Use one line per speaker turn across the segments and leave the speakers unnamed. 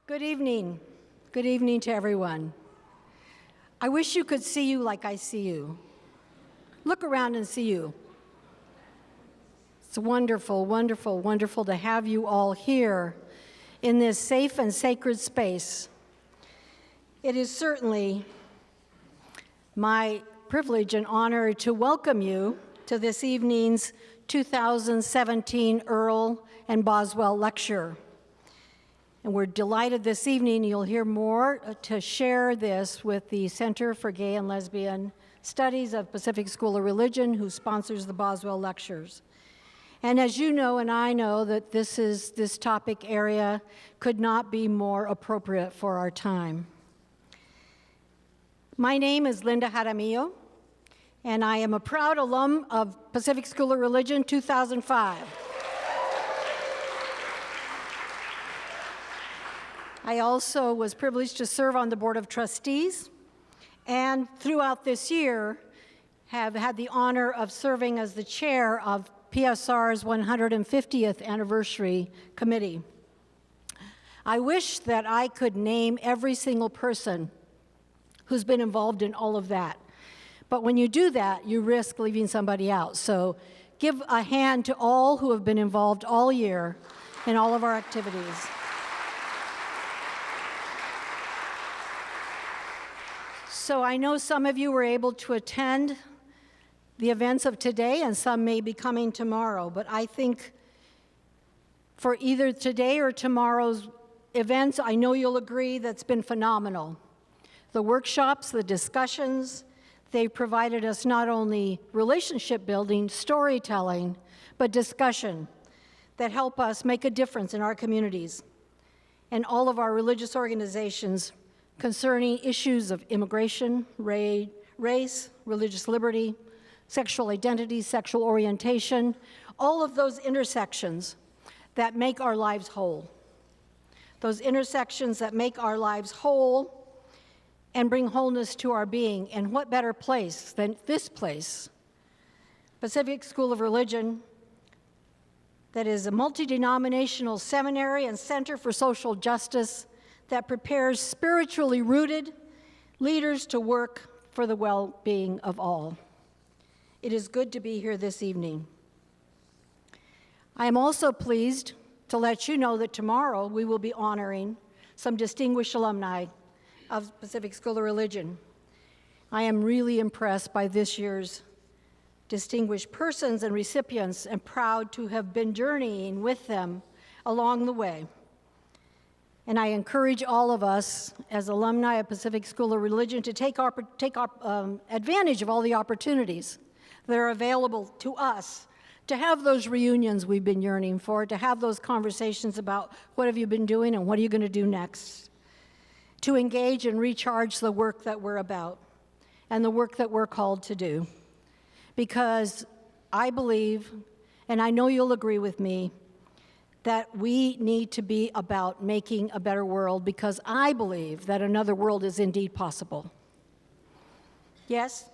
Good evening. Good evening to everyone. I wish you could see you like I see you. Look around and see you. It's wonderful, wonderful, wonderful to have you all here in this safe and sacred space. It is certainly my privilege and honor to welcome you to this evening's 2017 Earl and Boswell Lecture. And we're delighted this evening you'll hear more to share this with the Center for Gay and Lesbian Studies of Pacific School of Religion, who sponsors the Boswell Lectures. And as you know, and I know, that this topic area could not be more appropriate for our time. My name is Linda Jaramillo, and I am a proud alum of Pacific School of Religion 2005. I also was privileged to serve on the Board of Trustees, and throughout this year have had the honor of serving as the chair of PSR's 150th Anniversary Committee. I wish that I could name every single person who's been involved in all of that. But when you do that, you risk leaving somebody out. So give a hand to all who have been involved all year in all of our activities. So I know some of you were able to attend the events of today, and some may be coming tomorrow, but I think for either today or tomorrow's events, I know you'll agree that's been phenomenal. The workshops, the discussions, they provided us not only relationship building, storytelling, but discussion that help us make a difference in our communities and all of our religious organizations concerning issues of immigration, race, religious liberty, sexual identity, sexual orientation, all of those intersections that make our lives whole. Those intersections that make our lives whole and bring wholeness to our being. And what better place than this place, Pacific School of Religion, that is a multi-denominational seminary and center for social justice that prepares spiritually rooted leaders to work for the well-being of all. It is good to be here this evening. I am also pleased to let you know that tomorrow we will be honoring some distinguished alumni of Pacific School of Religion. I am really impressed by this year's distinguished persons and recipients, and proud to have been journeying with them along the way. And I encourage all of us as alumni of Pacific School of Religion to take advantage of all the opportunities that are available to us, to have those reunions we've been yearning for, to have those conversations about what have you been doing and what are you going to do next, to engage and recharge the work that we're about and the work that we're called to do. Because I believe, and I know you'll agree with me, that we need to be about making a better world, because I believe that another world is indeed possible. Yes?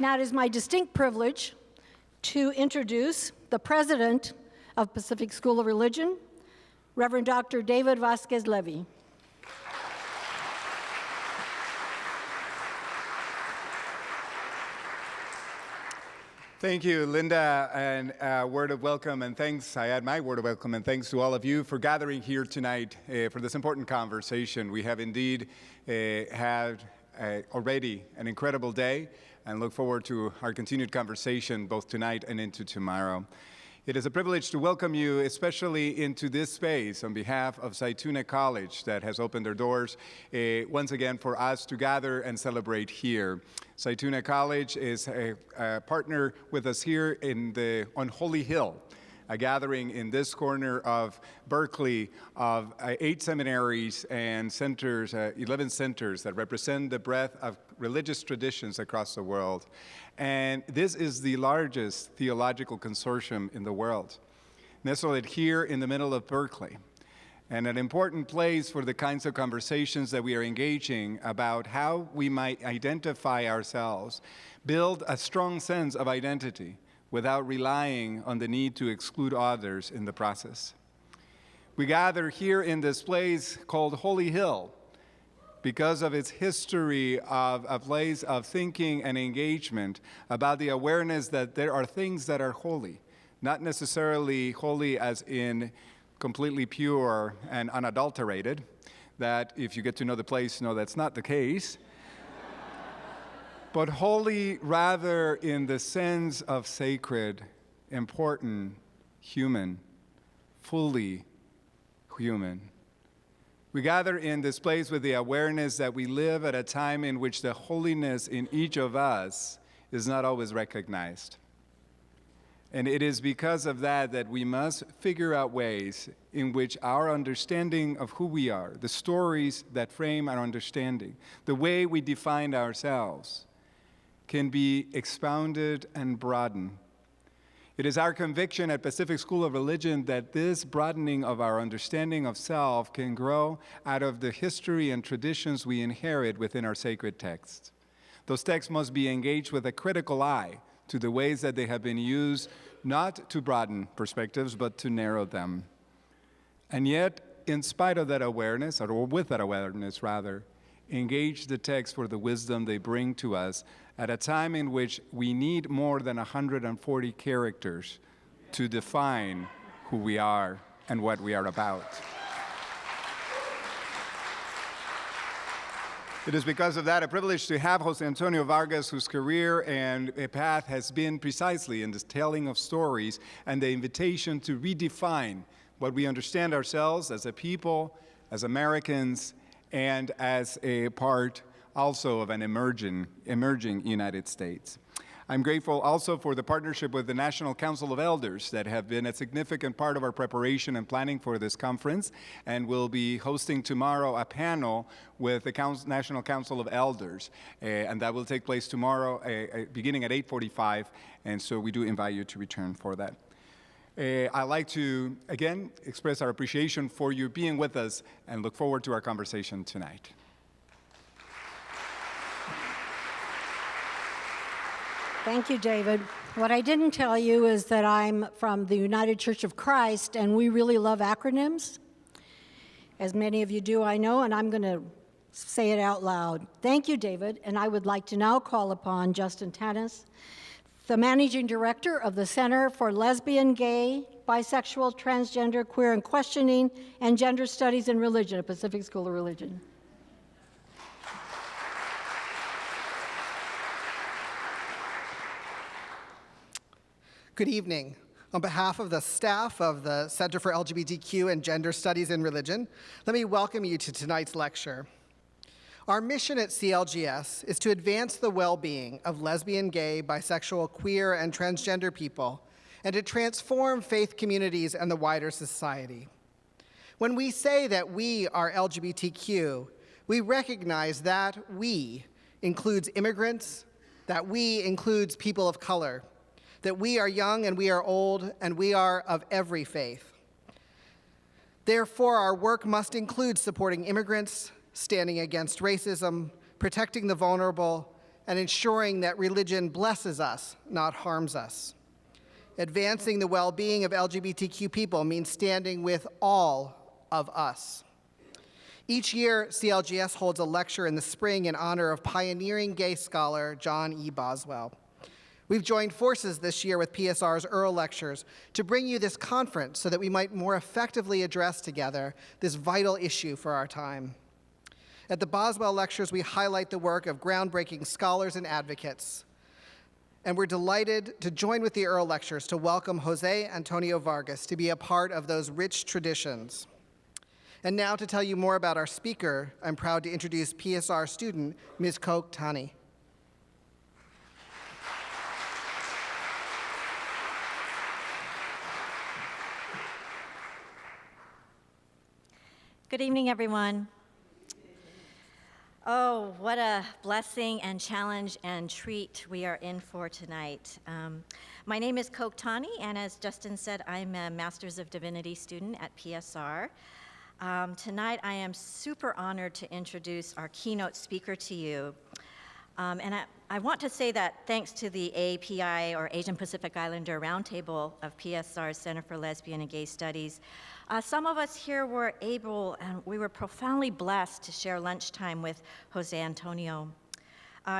Now, it is my distinct privilege to introduce the president of Pacific School of Religion, Reverend Dr. David Vasquez Levy.
Thank you, Linda, and a word of welcome and thanks. I add my word of welcome and thanks to all of you for gathering here tonight for this important conversation. We have indeed had already an incredible day, and look forward to our continued conversation both tonight and into tomorrow. It is a privilege to welcome you, especially into this space, on behalf of Zaytuna College that has opened their doors once again for us to gather and celebrate here. Zaytuna College is a partner with us here on Holy Hill, a gathering in this corner of Berkeley of 8 seminaries and centers, 11 centers that represent the breadth of religious traditions across the world. And this is the largest theological consortium in the world, nestled here in the middle of Berkeley, and an important place for the kinds of conversations that we are engaging about how we might identify ourselves, build a strong sense of identity, without relying on the need to exclude others in the process. We gather here in this place called Holy Hill because of its history of a place of thinking and engagement about the awareness that there are things that are holy, not necessarily holy as in completely pure and unadulterated, that if you get to know the place, no, that's not the case, but holy rather in the sense of sacred, important, human, fully human. We gather in this place with the awareness that we live at a time in which the holiness in each of us is not always recognized. And it is because of that that we must figure out ways in which our understanding of who we are, the stories that frame our understanding, the way we define ourselves, can be expounded and broadened. It is our conviction at Pacific School of Religion that this broadening of our understanding of self can grow out of the history and traditions we inherit within our sacred texts. Those texts must be engaged with a critical eye to the ways that they have been used not to broaden perspectives, but to narrow them. And yet, in spite of that awareness, or with that awareness rather, engage the text for the wisdom they bring to us at a time in which we need more than 140 characters to define who we are and what we are about. It is because of that a privilege to have Jose Antonio Vargas, whose career and path has been precisely in the telling of stories and the invitation to redefine what we understand ourselves as a people, as Americans, and as a part also of an emerging United States. I'm grateful also for the partnership with the National Council of Elders that have been a significant part of our preparation and planning for this conference, and we'll be hosting tomorrow a panel with the National Council of Elders, and that will take place tomorrow beginning at 8:45, and so we do invite you to return for that. I'd like to, again, express our appreciation for you being with us and look forward to our conversation tonight.
Thank you, David. What I didn't tell you is that I'm from the United Church of Christ, and we really love acronyms. As many of you do, I know, and I'm going to say it out loud. Thank you, David, and I would like to now call upon Justin Tanis, the Managing Director of the Center for Lesbian, Gay, Bisexual, Transgender, Queer, and Questioning, and Gender Studies in Religion at Pacific School of Religion.
Good evening. On behalf of the staff of the Center for LGBTQ and Gender Studies in Religion, let me welcome you to tonight's lecture. Our mission at CLGS is to advance the well-being of lesbian, gay, bisexual, queer, and transgender people, and to transform faith communities and the wider society. When we say that we are LGBTQ, we recognize that we includes immigrants, that we includes people of color, that we are young and we are old, and we are of every faith. Therefore, our work must include supporting immigrants, standing against racism, protecting the vulnerable, and ensuring that religion blesses us, not harms us. Advancing the well-being of LGBTQ people means standing with all of us. Each year, CLGS holds a lecture in the spring in honor of pioneering gay scholar John E. Boswell. We've joined forces this year with PSR's Earl Lectures to bring you this conference so that we might more effectively address together this vital issue for our time. At the Boswell Lectures, we highlight the work of groundbreaking scholars and advocates. And we're delighted to join with the Earl Lectures to welcome Jose Antonio Vargas to be a part of those rich traditions. And now to tell you more about our speaker, I'm proud to introduce PSR student, Ms. Coke Tani.
Good evening, everyone. Oh, what a blessing and challenge and treat we are in for tonight. My name is Coke Tani, and as Justin said, I'm a Master's of Divinity student at PSR. Tonight, I am super honored to introduce our keynote speaker to you. And I want to say that thanks to the API, or Asian Pacific Islander Roundtable of PSR's Center for Lesbian and Gay Studies, some of us here were able, and we were profoundly blessed to share lunchtime with Jose Antonio.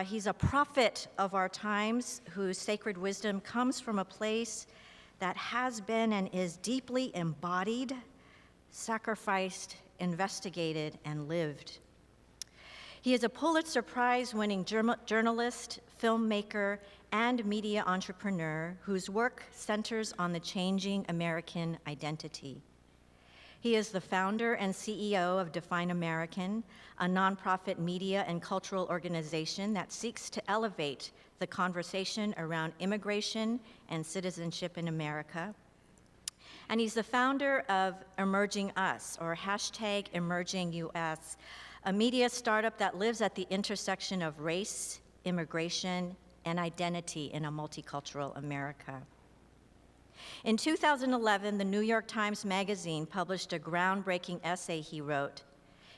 He's a prophet of our times whose sacred wisdom comes from a place that has been and is deeply embodied, sacrificed, investigated, and lived. He is a Pulitzer Prize-winning journalist, filmmaker, and media entrepreneur whose work centers on the changing American identity. He is the founder and CEO of Define American, a nonprofit media and cultural organization that seeks to elevate the conversation around immigration and citizenship in America. And he's the founder of Emerging Us, or #EmergingUS, a media startup that lives at the intersection of race, immigration, and identity in a multicultural America. In 2011, the New York Times Magazine published a groundbreaking essay he wrote,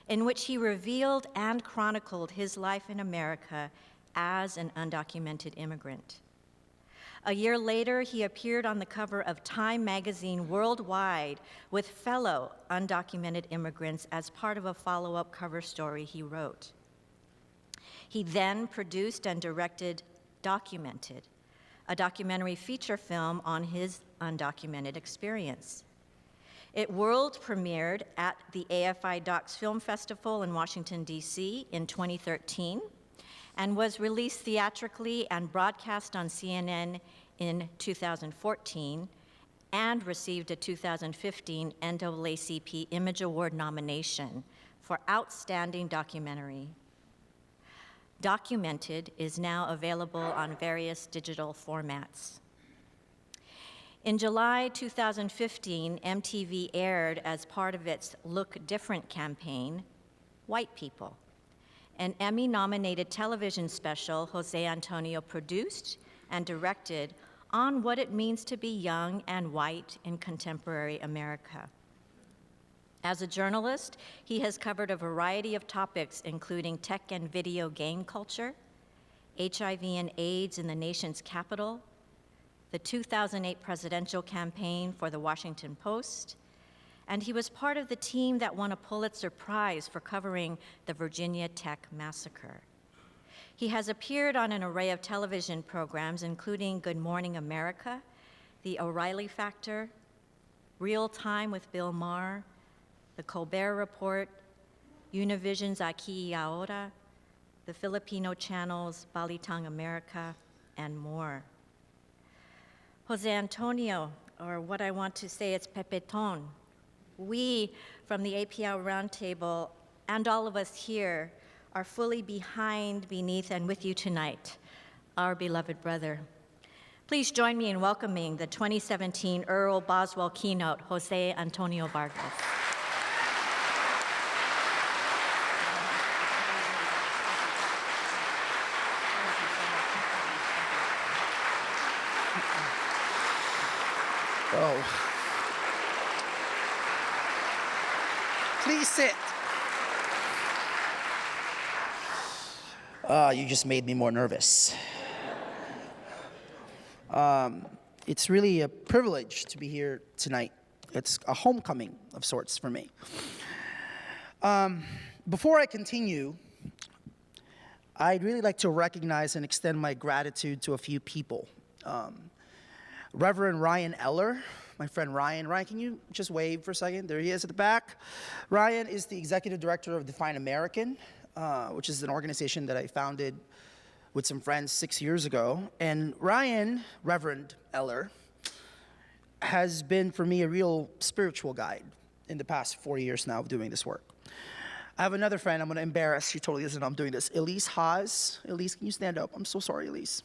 in which he revealed and chronicled his life in America as an undocumented immigrant. A year later, he appeared on the cover of Time magazine worldwide with fellow undocumented immigrants as part of a follow-up cover story he wrote. He then produced and directed Documented, a documentary feature film on his undocumented experience. It world premiered at the AFI Docs Film Festival in Washington, D.C. in 2013, and was released theatrically and broadcast on CNN in 2014, and received a 2015 NAACP Image Award nomination for Outstanding Documentary. Documented is now available on various digital formats. In July 2015, MTV aired, as part of its Look Different campaign, White People, an Emmy-nominated television special Jose Antonio produced and directed on what it means to be young and white in contemporary America. As a journalist, he has covered a variety of topics, including tech and video game culture, HIV and AIDS in the nation's capital, the 2008 presidential campaign for the Washington Post, and he was part of the team that won a Pulitzer Prize for covering the Virginia Tech massacre. He has appeared on an array of television programs, including Good Morning America, The O'Reilly Factor, Real Time with Bill Maher, The Colbert Report, Univision's Aquí y Ahora, the Filipino channels Balitang America, and more. Jose Antonio, or what I want to say, it's Pepeton. We from the API Roundtable and all of us here are fully behind, beneath, and with you tonight, our beloved brother. Please join me in welcoming the 2017 Earl Boswell Keynote, Jose Antonio Vargas.
Oh. Please sit. You just made me more nervous. It's really a privilege to be here tonight. It's a homecoming of sorts for me. Before I continue, I'd really like to recognize and extend my gratitude to a few people. Reverend Ryan Eller, my friend Ryan. Ryan, can you just wave for a second? There he is at the back. Ryan is the executive director of Define American, which is an organization that I founded with some friends 6 years ago. And Ryan, Reverend Eller, has been for me a real spiritual guide in the past 4 years now of doing this work. I have another friend I'm going to embarrass. She totally doesn't know I'm doing this. Elise Haas. Elise, can you stand up? I'm so sorry, Elise.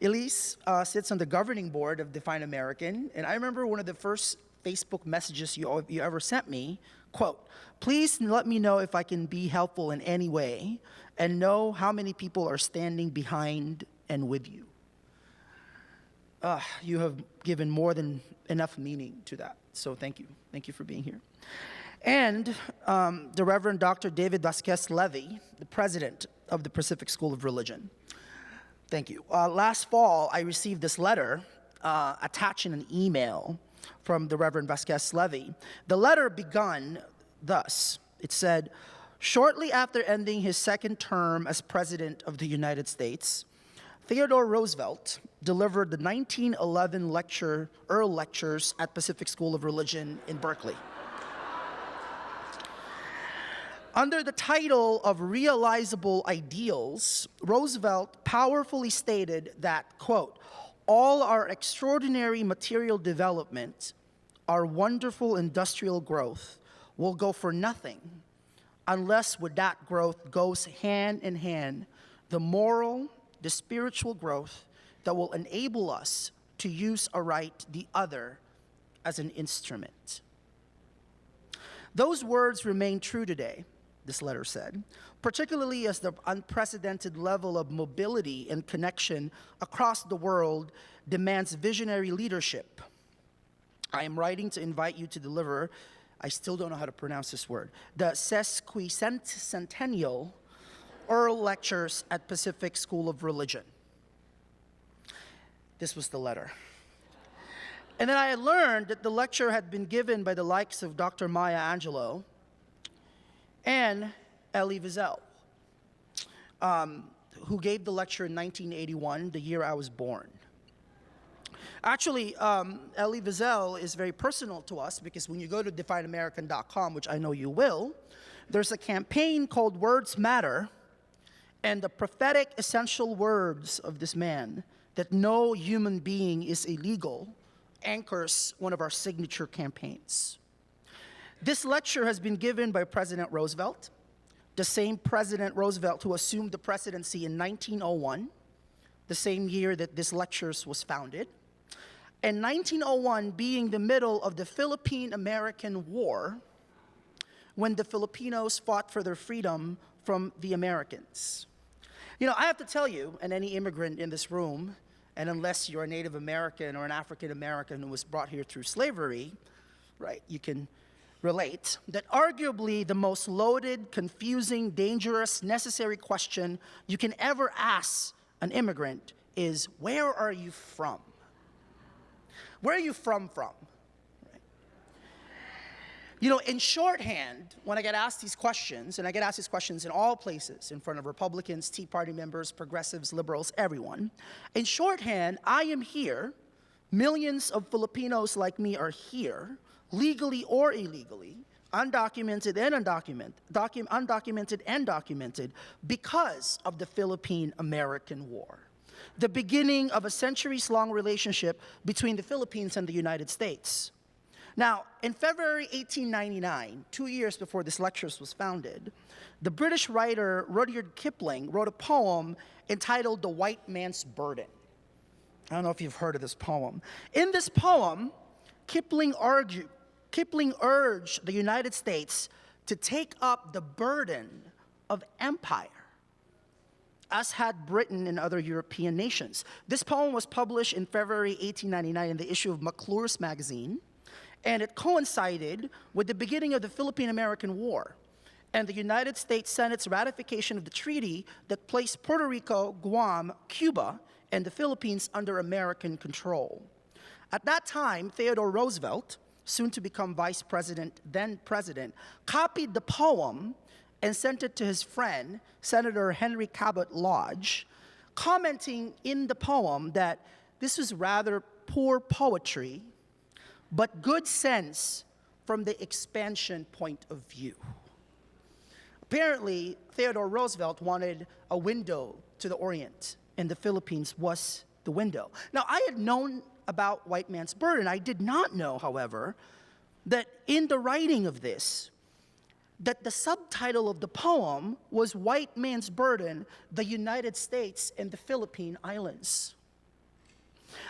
Elise sits on the governing board of Define American, and I remember one of the first Facebook messages you ever sent me, quote, "Please let me know if I can be helpful in any way and know how many people are standing behind and with you." You have given more than enough meaning to that, so thank you. Thank you for being here. And the Reverend Dr. David Vasquez Levy, the president of the Pacific School of Religion. Thank you. Last fall, I received this letter attaching an email from the Reverend Vasquez Levy. The letter begun thus. It said, shortly after ending his second term as President of the United States, Theodore Roosevelt delivered the 1911 Earl Lectures at Pacific School of Religion in Berkeley. Under the title of Realizable Ideals, Roosevelt powerfully stated that, quote, all our extraordinary material development, our wonderful industrial growth, will go for nothing unless with that growth goes hand in hand the moral, the spiritual growth that will enable us to use aright the other as an instrument. Those words remain true today, this letter said, particularly as the unprecedented level of mobility and connection across the world demands visionary leadership. I am writing to invite you to deliver, I still don't know how to pronounce this word, the sesquicentennial Earl Lectures at Pacific School of Religion. This was the letter. And then I had learned that the lecture had been given by the likes of Dr. Maya Angelou and Elie Wiesel, who gave the lecture in 1981, the year I was born. Actually, Elie Wiesel is very personal to us because when you go to defineamerican.com, which I know you will, there's a campaign called Words Matter, and the prophetic essential words of this man, that no human being is illegal, anchors one of our signature campaigns. This lecture has been given by President Roosevelt, the same President Roosevelt who assumed the presidency in 1901, the same year that this lectures was founded. And 1901 being the middle of the Philippine-American War, when the Filipinos fought for their freedom from the Americans. You know, I have to tell you, and any immigrant in this room, and unless you're a Native American or an African American who was brought here through slavery, right, you can relate, that arguably the most loaded, confusing, dangerous, necessary question you can ever ask an immigrant is, where are you from? Where are you from? Right? You know, in shorthand, when I get asked these questions, and I get asked these questions in all places, in front of Republicans, Tea Party members, progressives, liberals, everyone, in shorthand, I am here, millions of Filipinos like me are here, legally or illegally, undocumented and undocumented, because of the Philippine-American War, the beginning of a centuries-long relationship between the Philippines and the United States. Now, in February 1899, 2 years before this lectures was founded, the British writer Rudyard Kipling wrote a poem entitled The White Man's Burden. I don't know if you've heard of this poem. In this poem, Kipling urged the United States to take up the burden of empire, as had Britain and other European nations. This poem was published in February 1899 in the issue of McClure's magazine, and it coincided with the beginning of the Philippine-American War and the United States Senate's ratification of the treaty that placed Puerto Rico, Guam, Cuba, and the Philippines under American control. At that time, Theodore Roosevelt, soon to become vice president, then president, copied the poem and sent it to his friend, Senator Henry Cabot Lodge, commenting in the poem that this was rather poor poetry, but good sense from the expansion point of view. Apparently, Theodore Roosevelt wanted a window to the Orient, and the Philippines was the window. Now, I had known about White Man's Burden. I did not know, however, that in the writing of this, that the subtitle of the poem was White Man's Burden, the United States and the Philippine Islands.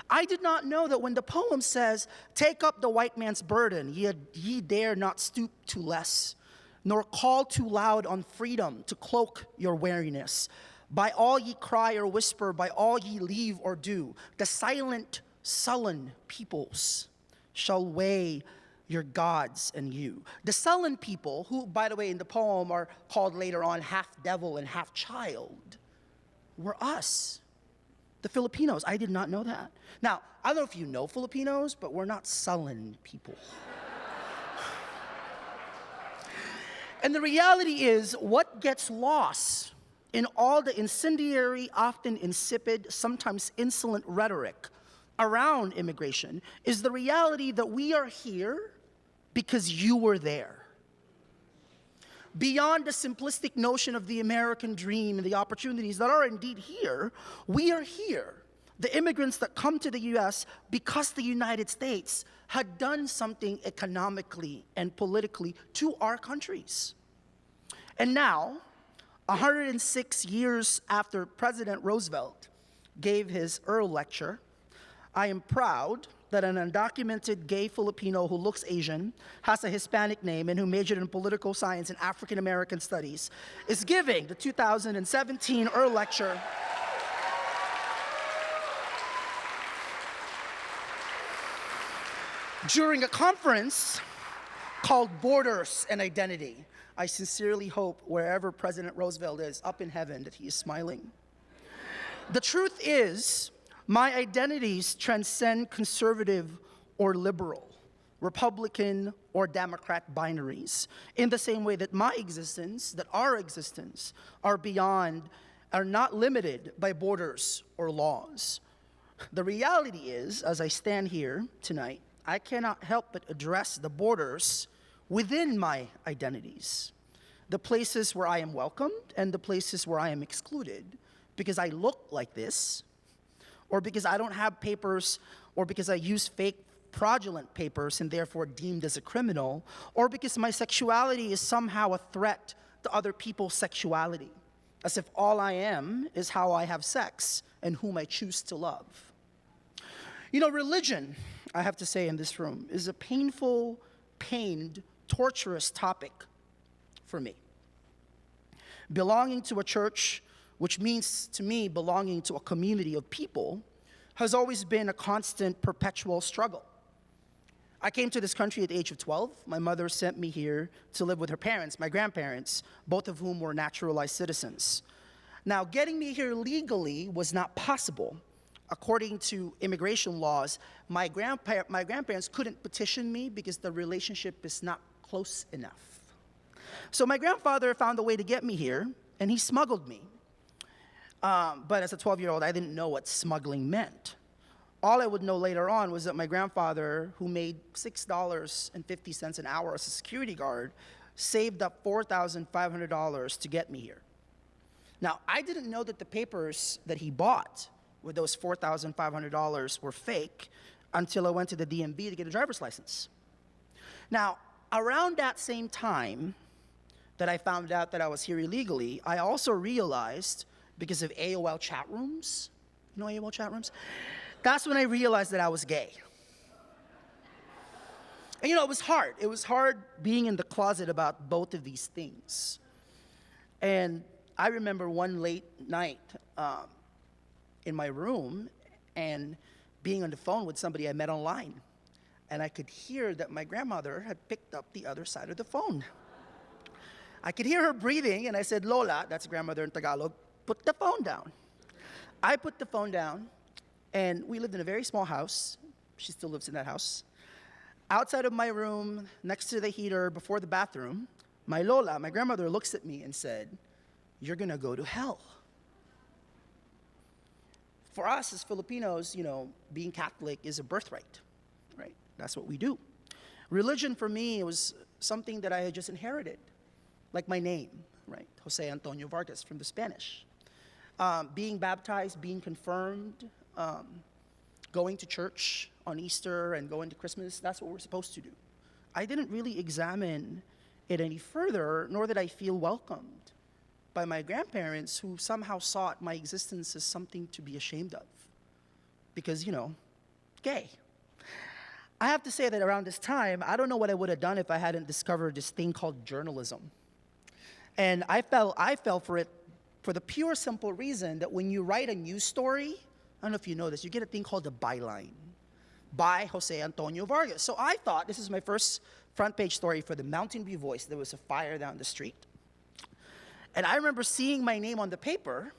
I did not know that when the poem says, take up the white man's burden, ye dare not stoop to less, nor call too loud on freedom to cloak your weariness. By all ye cry or whisper, by all ye leave or do, the silent, sullen peoples shall weigh your gods and you. The sullen people, who, by the way, in the poem are called later on half devil and half child, were us, the Filipinos. I did not know that. Now, I don't know if you know Filipinos, but we're not sullen people. And the reality is, what gets lost in all the incendiary, often insipid, sometimes insolent rhetoric around immigration is the reality that we are here because you were there. Beyond the simplistic notion of the American dream and the opportunities that are indeed here, we are here, the immigrants that come to the US because the United States had done something economically and politically to our countries. And now, 106 years after President Roosevelt gave his Earl Lecture, I am proud that an undocumented gay Filipino who looks Asian, has a Hispanic name, and who majored in political science and African American studies is giving the 2017 Earl Lecture during a conference called Borders and Identity. I sincerely hope wherever President Roosevelt is, up in heaven, that he is smiling. The truth is, my identities transcend conservative or liberal, Republican or Democrat binaries, in the same way that my existence, that our existence, are not limited by borders or laws. The reality is, as I stand here tonight, I cannot help but address the borders within my identities, the places where I am welcomed and the places where I am excluded, because I look like this, or because I don't have papers, or because I use fake fraudulent papers and therefore deemed as a criminal, or because my sexuality is somehow a threat to other people's sexuality, as if all I am is how I have sex and whom I choose to love. You know, religion, I have to say in this room, is a painful, pained, torturous topic for me. Belonging to a church, which means to me belonging to a community of people, has always been a constant, perpetual struggle. I came to this country at the age of 12. My mother sent me here to live with her parents, my grandparents, both of whom were naturalized citizens. Now, getting me here legally was not possible. According to immigration laws, my grandparents couldn't petition me because the relationship is not close enough. So my grandfather found a way to get me here, and he smuggled me. But as a 12-year-old, I didn't know what smuggling meant. All I would know later on was that my grandfather, who made $6.50 an hour as a security guard, saved up $4,500 to get me here. Now, I didn't know that the papers that he bought with those $4,500 were fake until I went to the DMV to get a driver's license. Now, around that same time that I found out that I was here illegally, I also realized, because of AOL chat rooms, you know AOL chat rooms? That's when I realized that I was gay. And you know, it was hard. It was hard being in the closet about both of these things. And I remember one late night in my room and being on the phone with somebody I met online. And I could hear that my grandmother had picked up the other side of the phone. I could hear her breathing, and I said, "Lola," that's grandmother in Tagalog, "put the phone down." I put the phone down, and we lived in a very small house. She still lives in that house. Outside of my room, next to the heater, before the bathroom, my Lola, my grandmother, looks at me and said, "You're gonna go to hell." For us as Filipinos, you know, being Catholic is a birthright, right? That's what we do. Religion for me was something that I had just inherited, like my name, right? Jose Antonio Vargas from the Spanish. Being baptized, being confirmed, going to church on Easter and going to Christmas, that's what we're supposed to do. I didn't really examine it any further, nor did I feel welcomed by my grandparents, who somehow saw my existence as something to be ashamed of. Because, you know, gay. I have to say that around this time, I don't know what I would have done if I hadn't discovered this thing called journalism. And I fell for it for the pure, simple reason that when you write a news story, I don't know if you know this, you get a thing called a byline. by Jose Antonio Vargas. So I thought this is my first front page story for the Mountain View Voice. There was a fire down the street. And I remember seeing my name on the paper,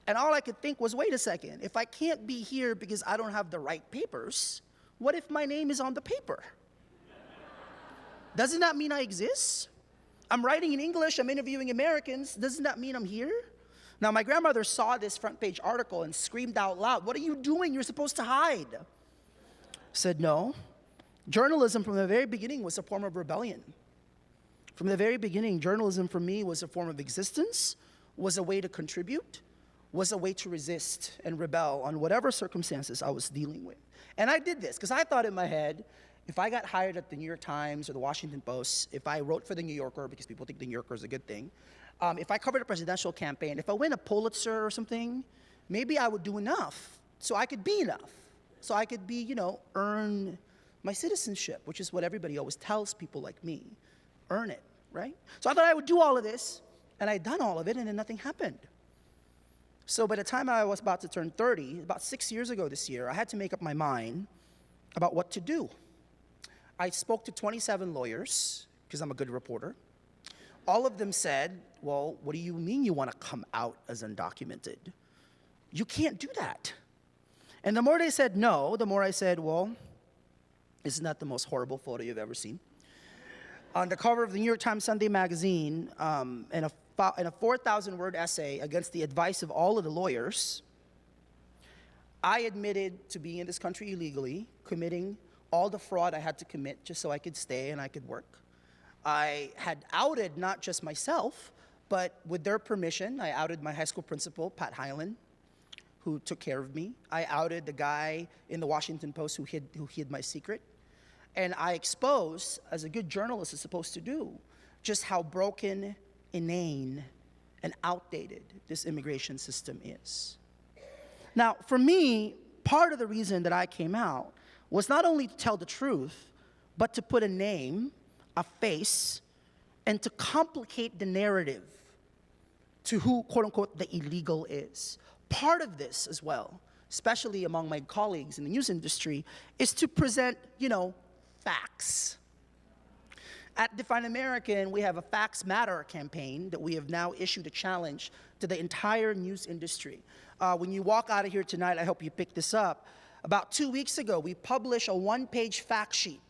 and all I could think was, wait a second, if I can't be here because I don't have the right papers, what if my name is on the paper? Doesn't that mean I exist? I'm writing in English, I'm interviewing Americans, doesn't that mean I'm here? Now, my grandmother saw this front page article and screamed out loud, "What are you doing? You're supposed to hide." I said, no. Journalism from the very beginning was a form of rebellion. From the very beginning, journalism for me was a form of existence, was a way to contribute, was a way to resist and rebel on whatever circumstances I was dealing with. And I did this because I thought in my head, if I got hired at the New York Times or the Washington Post, if I wrote for the New Yorker, because people think the New Yorker is a good thing, if I covered a presidential campaign, if I win a Pulitzer or something, maybe I would do enough so I could be enough. So I could be, earn my citizenship, which is what everybody always tells people like me. Earn it, right? So I thought I would do all of this, and I'd done all of it, and then nothing happened. So by the time I was about to turn 30, about 6 years ago this year, I had to make up my mind about what to do. I spoke to 27 lawyers, because I'm a good reporter. All of them said, well, what do you mean you want to come out as undocumented? You can't do that. And the more they said no, the more I said, well, isn't that the most horrible photo you've ever seen? On the cover of the New York Times Sunday magazine, in a 4,000-word essay against the advice of all of the lawyers, I admitted to being in this country illegally, committing all the fraud I had to commit just so I could stay and I could work. I had outed not just myself, but with their permission, I outed my high school principal, Pat Hyland, who took care of me. I outed the guy in the Washington Post who hid my secret. And I exposed, as a good journalist is supposed to do, just how broken, inane, and outdated this immigration system is. Now, for me, part of the reason that I came out was not only to tell the truth, but to put a name, a face, and to complicate the narrative to who, quote unquote, the illegal is. Part of this as well, especially among my colleagues in the news industry, is to present, facts. At Define American, we have a Facts Matter campaign that we have now issued a challenge to the entire news industry. When you walk out of here tonight, I hope you pick this up. About 2 weeks ago, we published a one-page fact sheet,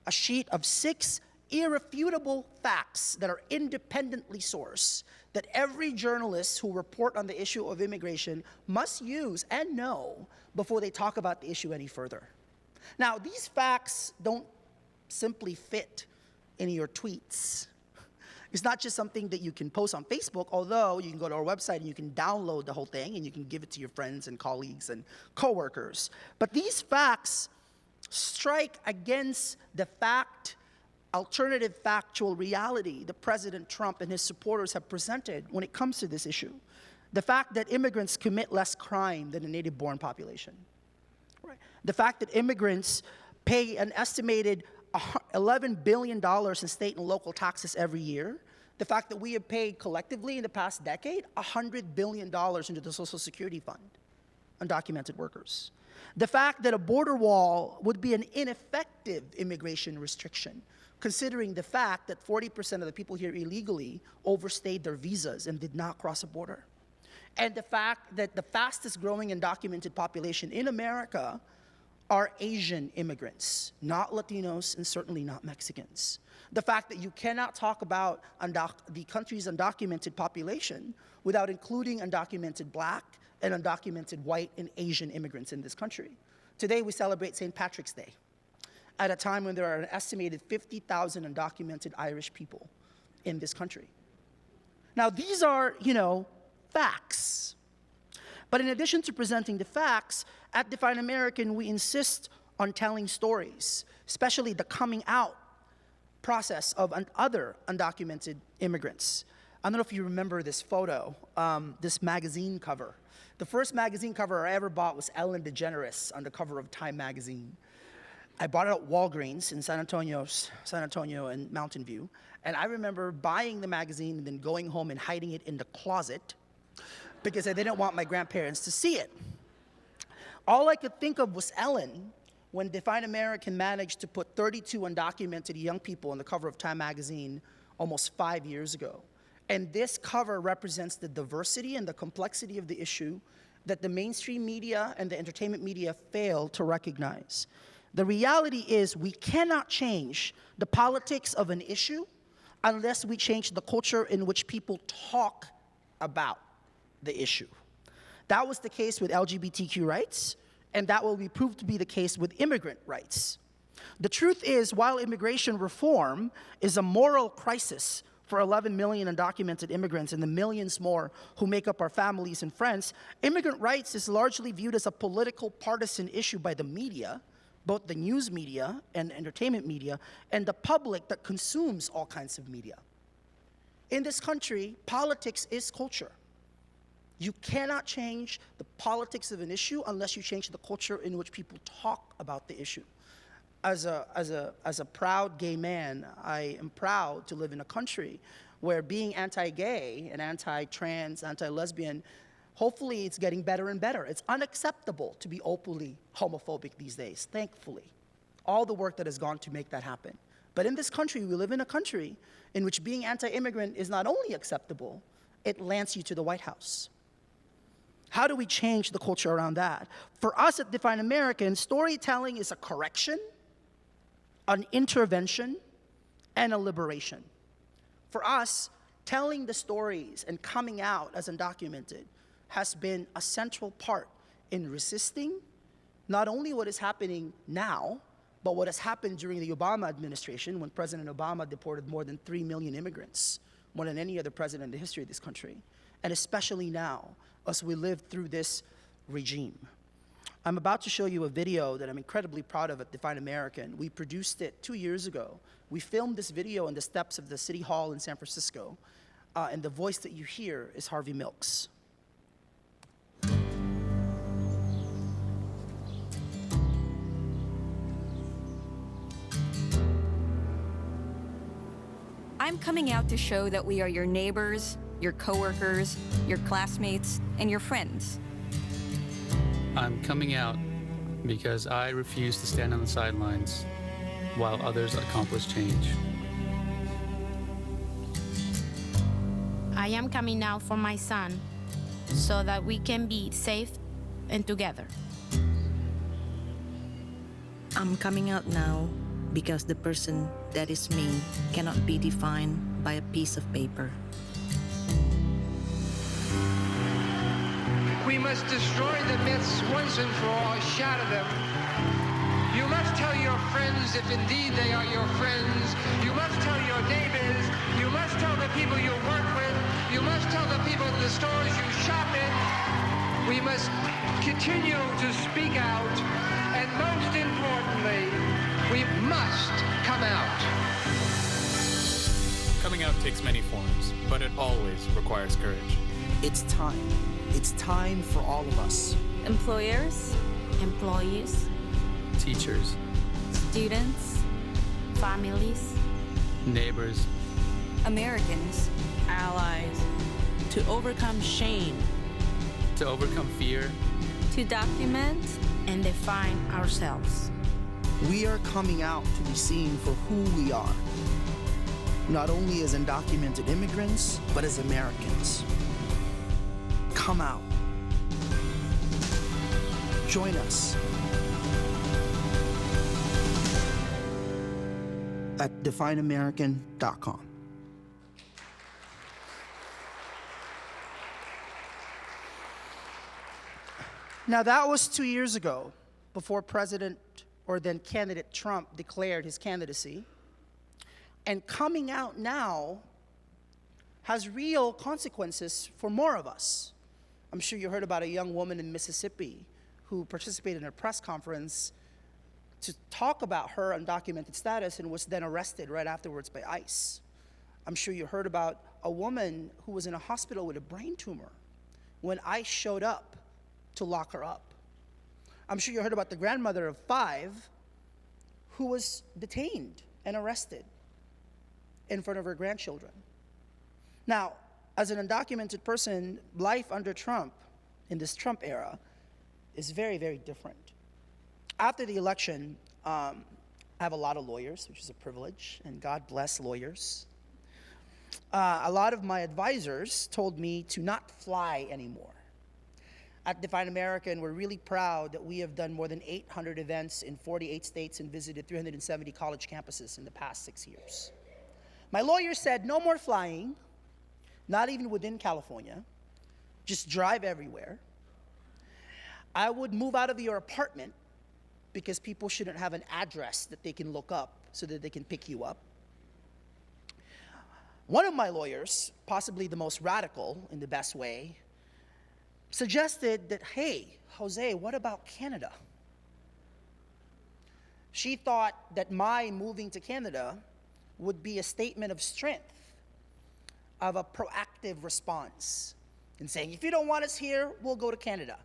a sheet of 6 irrefutable facts that are independently sourced, that every journalist who report on the issue of immigration must use and know before they talk about the issue any further. Now, these facts don't simply fit in your tweets. It's not just something that you can post on Facebook, although you can go to our website and you can download the whole thing and you can give it to your friends and colleagues and coworkers. But these facts strike against the alternative factual reality that President Trump and his supporters have presented when it comes to this issue. The fact that immigrants commit less crime than the native-born population. Right. The fact that immigrants pay an estimated $11 billion in state and local taxes every year. The fact that we have paid collectively in the past decade $100 billion into the Social Security Fund, undocumented workers. The fact that a border wall would be an ineffective immigration restriction, considering the fact that 40% of the people here illegally overstayed their visas and did not cross a border. And the fact that the fastest growing undocumented population in America are Asian immigrants, not Latinos and certainly not Mexicans. The fact that you cannot talk about the country's undocumented population without including undocumented Black and undocumented white and Asian immigrants in this country. Today we celebrate St. Patrick's Day at a time when there are an estimated 50,000 undocumented Irish people in this country. Now these are, facts. But in addition to presenting the facts, at Define American, we insist on telling stories, especially the coming out process of other undocumented immigrants. I don't know if you remember this photo, this magazine cover. The first magazine cover I ever bought was Ellen DeGeneres on the cover of Time magazine. I bought it at Walgreens in San Antonio and Mountain View. And I remember buying the magazine and then going home and hiding it in the closet because I didn't want my grandparents to see it. All I could think of was Ellen when Define American managed to put 32 undocumented young people on the cover of Time magazine almost 5 years ago. And this cover represents the diversity and the complexity of the issue that the mainstream media and the entertainment media fail to recognize. The reality is we cannot change the politics of an issue unless we change the culture in which people talk about the issue. That was the case with LGBTQ rights, and that will be proved to be the case with immigrant rights. The truth is, while immigration reform is a moral crisis for 11 million undocumented immigrants and the millions more who make up our families and friends, immigrant rights is largely viewed as a political partisan issue by the media, both the news media and entertainment media, and the public that consumes all kinds of media. In this country, politics is culture. You cannot change the politics of an issue unless you change the culture in which people talk about the issue. As a proud gay man, I am proud to live in a country where being anti-gay and anti-trans, anti-lesbian, hopefully it's getting better and better. It's unacceptable to be openly homophobic these days, thankfully. All the work that has gone to make that happen. But in this country, we live in a country in which being anti-immigrant is not only acceptable, it lands you to the White House. How do we change the culture around that? For us at Define American, storytelling is a correction, an intervention, and a liberation. For us, telling the stories and coming out as undocumented has been a central part in resisting not only what is happening now, but what has happened during the Obama administration when President Obama deported more than 3 million immigrants, more than any other president in the history of this country, and especially now as we live through this regime. I'm about to show you a video that I'm incredibly proud of at Define American. We produced it 2 years ago. We filmed this video on the steps of the City Hall in San Francisco, and the voice that you hear is Harvey Milk's.
I'm coming out to show that we are your neighbors, your coworkers, your classmates, and your friends.
I'm coming out because I refuse to stand on the sidelines while others accomplish change.
I am coming out for my son so that we can be safe and together.
I'm coming out now because the person that is me cannot be defined by a piece of paper.
We must destroy the myths once and for all, shatter them. You must tell your friends if indeed they are your friends. You must tell your neighbors. You must tell the people you work with. You must tell the people in the stores you shop in. We must continue to speak out. And most importantly, we must come out.
Coming out takes many forms, but it always requires courage.
It's time. It's time for all of us.
Employers, employees,
Teachers,
students, families,
neighbors,
Americans,
Allies, to overcome shame,
to overcome fear,
to document and define ourselves.
We are coming out to be seen for who we are, not only as undocumented immigrants, but as Americans. Come out. Join us at defineamerican.com. Now, that was 2 years ago, before President or then candidate Trump declared his candidacy. And coming out now has real consequences for more of us. I'm sure you heard about a young woman in Mississippi who participated in a press conference to talk about her undocumented status and was then arrested right afterwards by ICE. I'm sure you heard about a woman who was in a hospital with a brain tumor when ICE showed up to lock her up. I'm sure you heard about the grandmother of 5 who was detained and arrested in front of her grandchildren. Now, as an undocumented person, life under Trump, in this Trump era, is very, very different. After the election, I have a lot of lawyers, which is a privilege, and God bless lawyers. A lot of my advisors told me to not fly anymore. At Define American, we're really proud that we have done more than 800 events in 48 states and visited 370 college campuses in the past 6 years. My lawyer said, no more flying, not even within California, just drive everywhere. I would move out of your apartment because people shouldn't have an address that they can look up so that they can pick you up. One of my lawyers, possibly the most radical in the best way, suggested that, hey, Jose, what about Canada? She thought that my moving to Canada would be a statement of strength, of a proactive response, and saying, if you don't want us here, we'll go to Canada.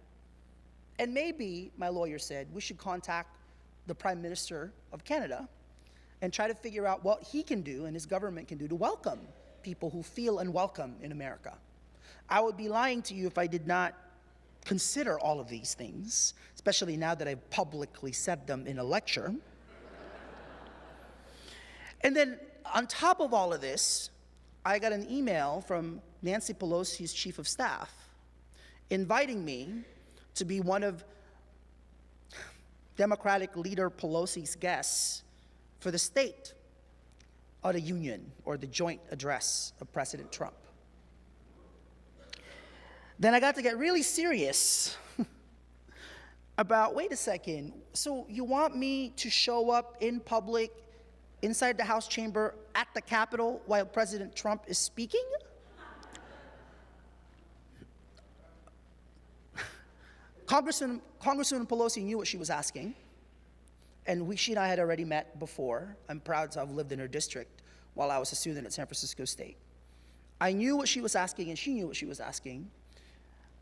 And maybe, my lawyer said, we should contact the Prime Minister of Canada and try to figure out what he can do and his government can do to welcome people who feel unwelcome in America. I would be lying to you if I did not consider all of these things, especially now that I've publicly said them in a lecture. And then on top of all of this, I got an email from Nancy Pelosi's chief of staff inviting me to be one of Democratic leader Pelosi's guests for the State of the Union, or the joint address of President Trump. Then I got to get really serious about, wait a second, so you want me to show up in public inside the House chamber at the Capitol while President Trump is speaking? Congresswoman Pelosi knew what she was asking, and she and I had already met before. I'm proud to have lived in her district while I was a student at San Francisco State. I knew what she was asking, and she knew what she was asking.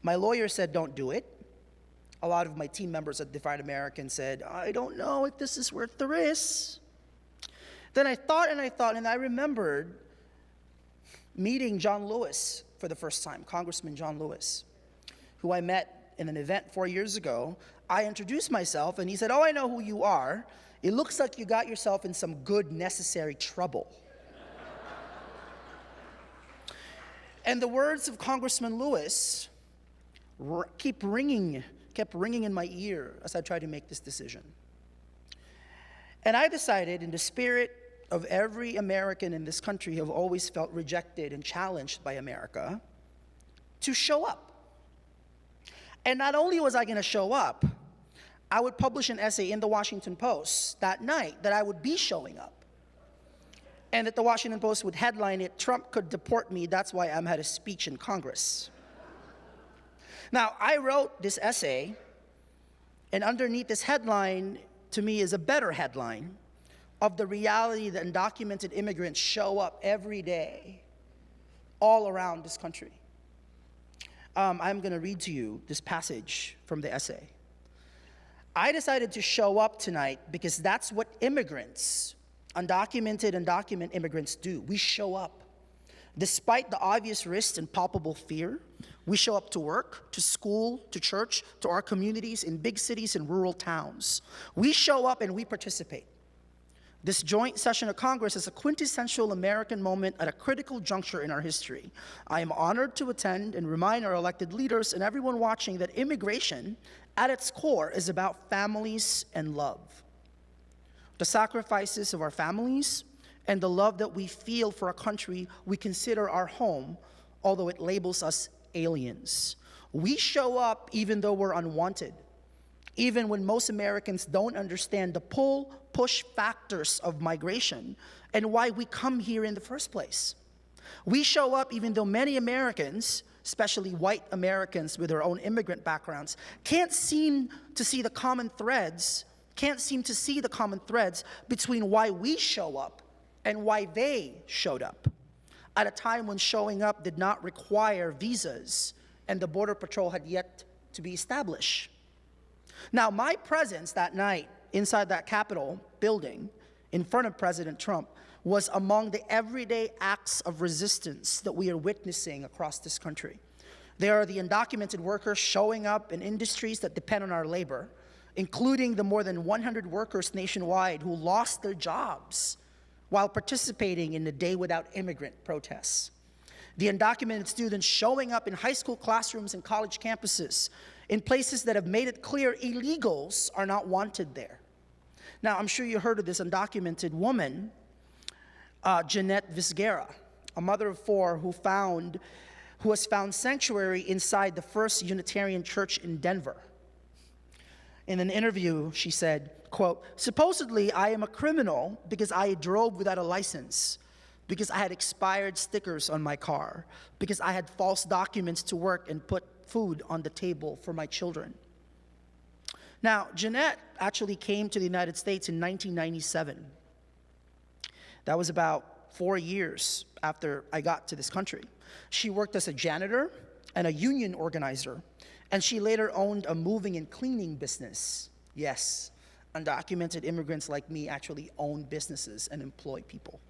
My lawyer said, don't do it. A lot of my team members at Define American said, I don't know if this is worth the risk. Then I thought, and I remembered meeting John Lewis for the first time, Congressman John Lewis, who I met in an event 4 years ago. I introduced myself, and he said, oh, I know who you are. It looks like you got yourself in some good, necessary trouble. And the words of Congressman Lewis kept ringing in my ear as I tried to make this decision. And I decided, in the spirit of every American in this country who have always felt rejected and challenged by America, to show up. And not only was I going to show up, I would publish an essay in the Washington Post that night that I would be showing up. And that the Washington Post would headline it, Trump could deport me, that's why I'm at a speech in Congress. Now, I wrote this essay, and underneath this headline, to me, is a better headline of the reality that undocumented immigrants show up every day all around this country. I'm going to read to you this passage from the essay. I decided to show up tonight because that's what immigrants, undocumented and documented immigrants, do. We show up. Despite the obvious risks and palpable fear, we show up to work, to school, to church, to our communities in big cities and rural towns. We show up and we participate. This joint session of Congress is a quintessential American moment at a critical juncture in our history. I am honored to attend and remind our elected leaders and everyone watching that immigration, at its core, is about families and love. The sacrifices of our families and the love that we feel for a country we consider our home, although it labels us aliens. We show up even though we're unwanted, even when most Americans don't understand the push factors of migration and why we come here in the first place. We show up even though many Americans, especially white Americans with their own immigrant backgrounds, can't seem to see the common threads between why we show up and why they showed up at a time when showing up did not require visas and the Border Patrol had yet to be established. Now, my presence that night inside that Capitol building in front of President Trump was among the everyday acts of resistance that we are witnessing across this country. There are the undocumented workers showing up in industries that depend on our labor, including the more than 100 workers nationwide who lost their jobs while participating in the Day Without Immigrant protests. The undocumented students showing up in high school classrooms and college campuses in places that have made it clear illegals are not wanted there. Now, I'm sure you heard of this undocumented woman, Jeanette Visguera, a mother of four who has found sanctuary inside the First Unitarian Church in Denver. In an interview, she said, quote, "Supposedly, I am a criminal because I drove without a license, because I had expired stickers on my car, because I had false documents to work and put food on the table for my children." Now, Jeanette actually came to the United States in 1997. That was about 4 years after I got to this country. She worked as a janitor and a union organizer, and she later owned a moving and cleaning business. Yes, undocumented immigrants like me actually own businesses and employ people.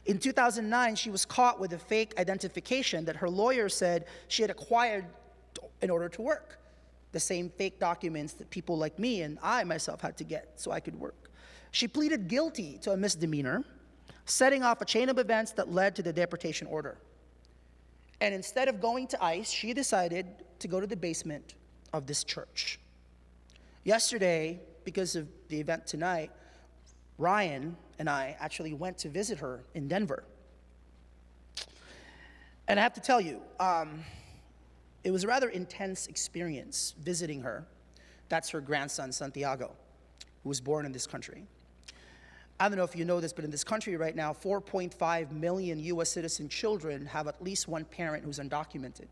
In 2009, she was caught with a fake identification that her lawyer said she had acquired in order to work. The same fake documents that people like me and I myself had to get so I could work. She pleaded guilty to a misdemeanor, setting off a chain of events that led to the deportation order. And instead of going to ICE, she decided to go to the basement of this church. Yesterday, because of the event tonight, Ryan and I actually went to visit her in Denver. And I have to tell you, it was a rather intense experience visiting her. That's her grandson, Santiago, who was born in this country. I don't know if you know this, but in this country right now, 4.5 million US citizen children have at least one parent who's undocumented.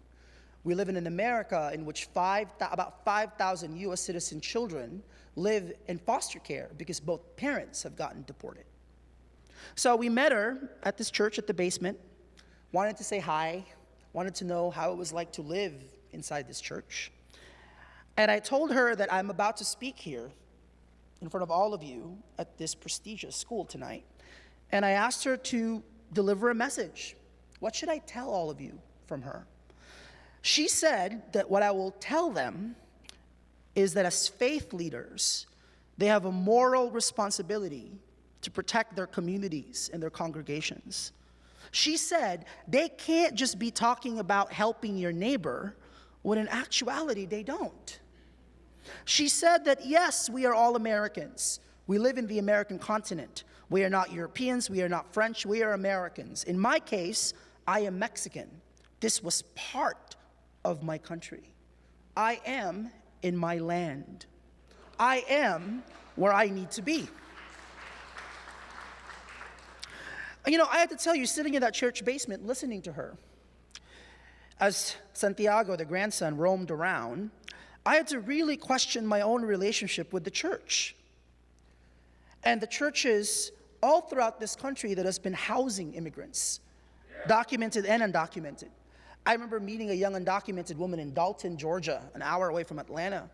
We live in an America in which about 5,000 US citizen children live in foster care because both parents have gotten deported. So we met her at this church at the basement, wanted to say hi, wanted to know how it was like to live inside this church. And I told her that I'm about to speak here in front of all of you at this prestigious school tonight. And I asked her to deliver a message. What should I tell all of you from her? She said that what I will tell them is that as faith leaders, they have a moral responsibility to protect their communities and their congregations. She said they can't just be talking about helping your neighbor when in actuality they don't. She said that yes, we are all Americans. We live in the American continent. We are not Europeans, we are not French, we are Americans. In my case, I am Mexican. This was part of my country. I am in my land. I am where I need to be. You know, I had to tell you, sitting in that church basement, listening to her, as Santiago, the grandson, roamed around, I had to really question my own relationship with the church. And the churches all throughout this country that has been housing immigrants, documented and undocumented. I remember meeting a young undocumented woman in Dalton, Georgia, an hour away from Atlanta.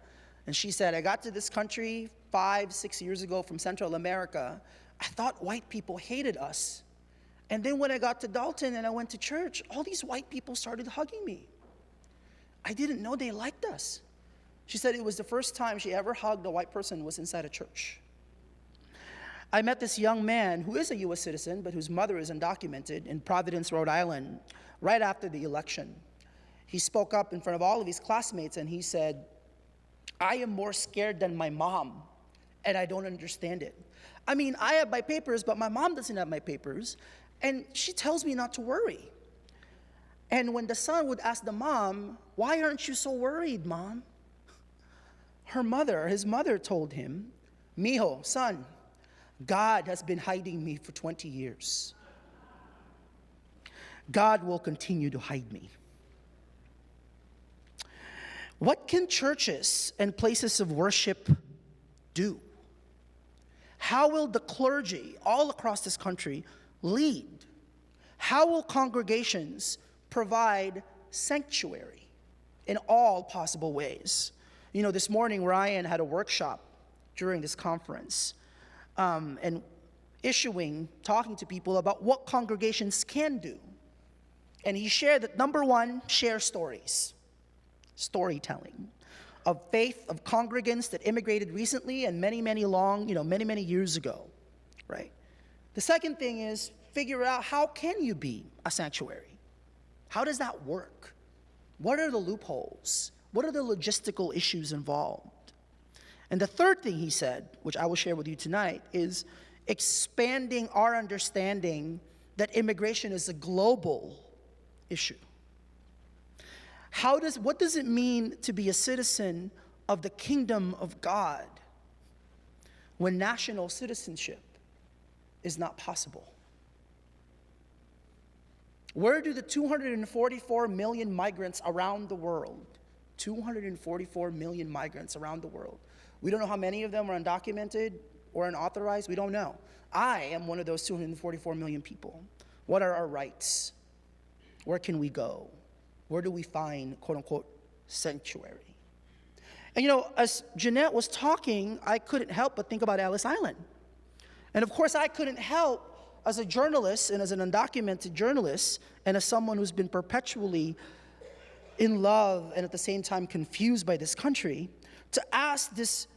And she said, I got to this country 5-6 years ago from Central America. I thought white people hated us. And then when I got to Dalton and I went to church, all these white people started hugging me. I didn't know they liked us. She said it was the first time she ever hugged a white person who was inside a church. I met this young man who is a US citizen, but whose mother is undocumented in Providence, Rhode Island, right after the election. He spoke up in front of all of his classmates and he said, I am more scared than my mom, and I don't understand it. I mean, I have my papers, but my mom doesn't have my papers, and she tells me not to worry. And when the son would ask the mom, why aren't you so worried, Mom? His mother told him, Mijo, son, God has been hiding me for 20 years. God will continue to hide me. What can churches and places of worship do? How will the clergy all across this country lead? How will congregations provide sanctuary in all possible ways? You know, this morning Ryan had a workshop during this conference and talking to people about what congregations can do. And he shared that number one, share stories, storytelling. of faith of congregants that immigrated recently and many, many years ago, right? The second thing is figure out, how can you be a sanctuary? How does that work? What are the loopholes? What are the logistical issues involved? And the third thing he said, which I will share with you tonight, is expanding our understanding that immigration is a global issue. What does it mean to be a citizen of the kingdom of God when national citizenship is not possible? Where do the 244 million migrants around the world, 244 million migrants around the world, we don't know how many of them are undocumented or unauthorized, we don't know. I am one of those 244 million people. What are our rights? Where can we go? Where do we find, quote unquote, sanctuary? And as Jeanette was talking, I couldn't help but think about Ellis Island. And of course, I couldn't help, as a journalist and as an undocumented journalist, and as someone who's been perpetually in love and at the same time confused by this country, to ask this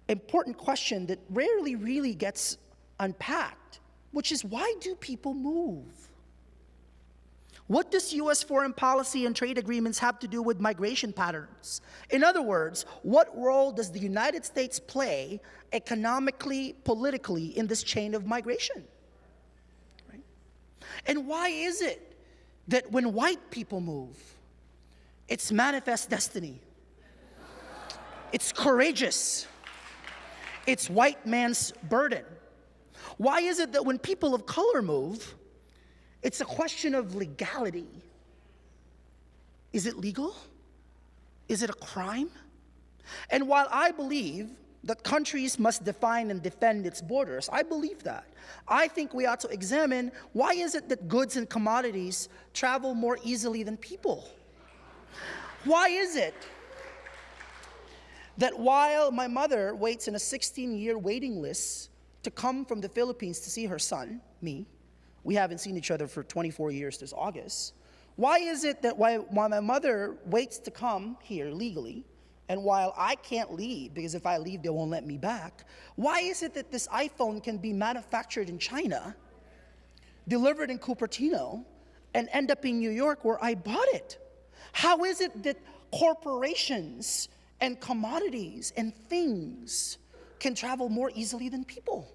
important question that rarely really gets unpacked, which is, why do people move? What does U.S. foreign policy and trade agreements have to do with migration patterns? In other words, what role does the United States play economically, politically in this chain of migration? Right? And why is it that when white people move, it's manifest destiny? It's courageous. It's white man's burden. Why is it that when people of color move, it's a question of legality? Is it legal? Is it a crime? And while I believe that countries must define and defend its borders, I believe that, I think we ought to examine, why is it that goods and commodities travel more easily than people? Why is it that while my mother waits in a 16-year waiting list to come from the Philippines to see her son, me, we haven't seen each other for 24 years this August. Why is it that while my mother waits to come here legally, and while I can't leave, because if I leave, they won't let me back, why is it that this iPhone can be manufactured in China, delivered in Cupertino, and end up in New York where I bought it? How is it that corporations and commodities and things can travel more easily than people?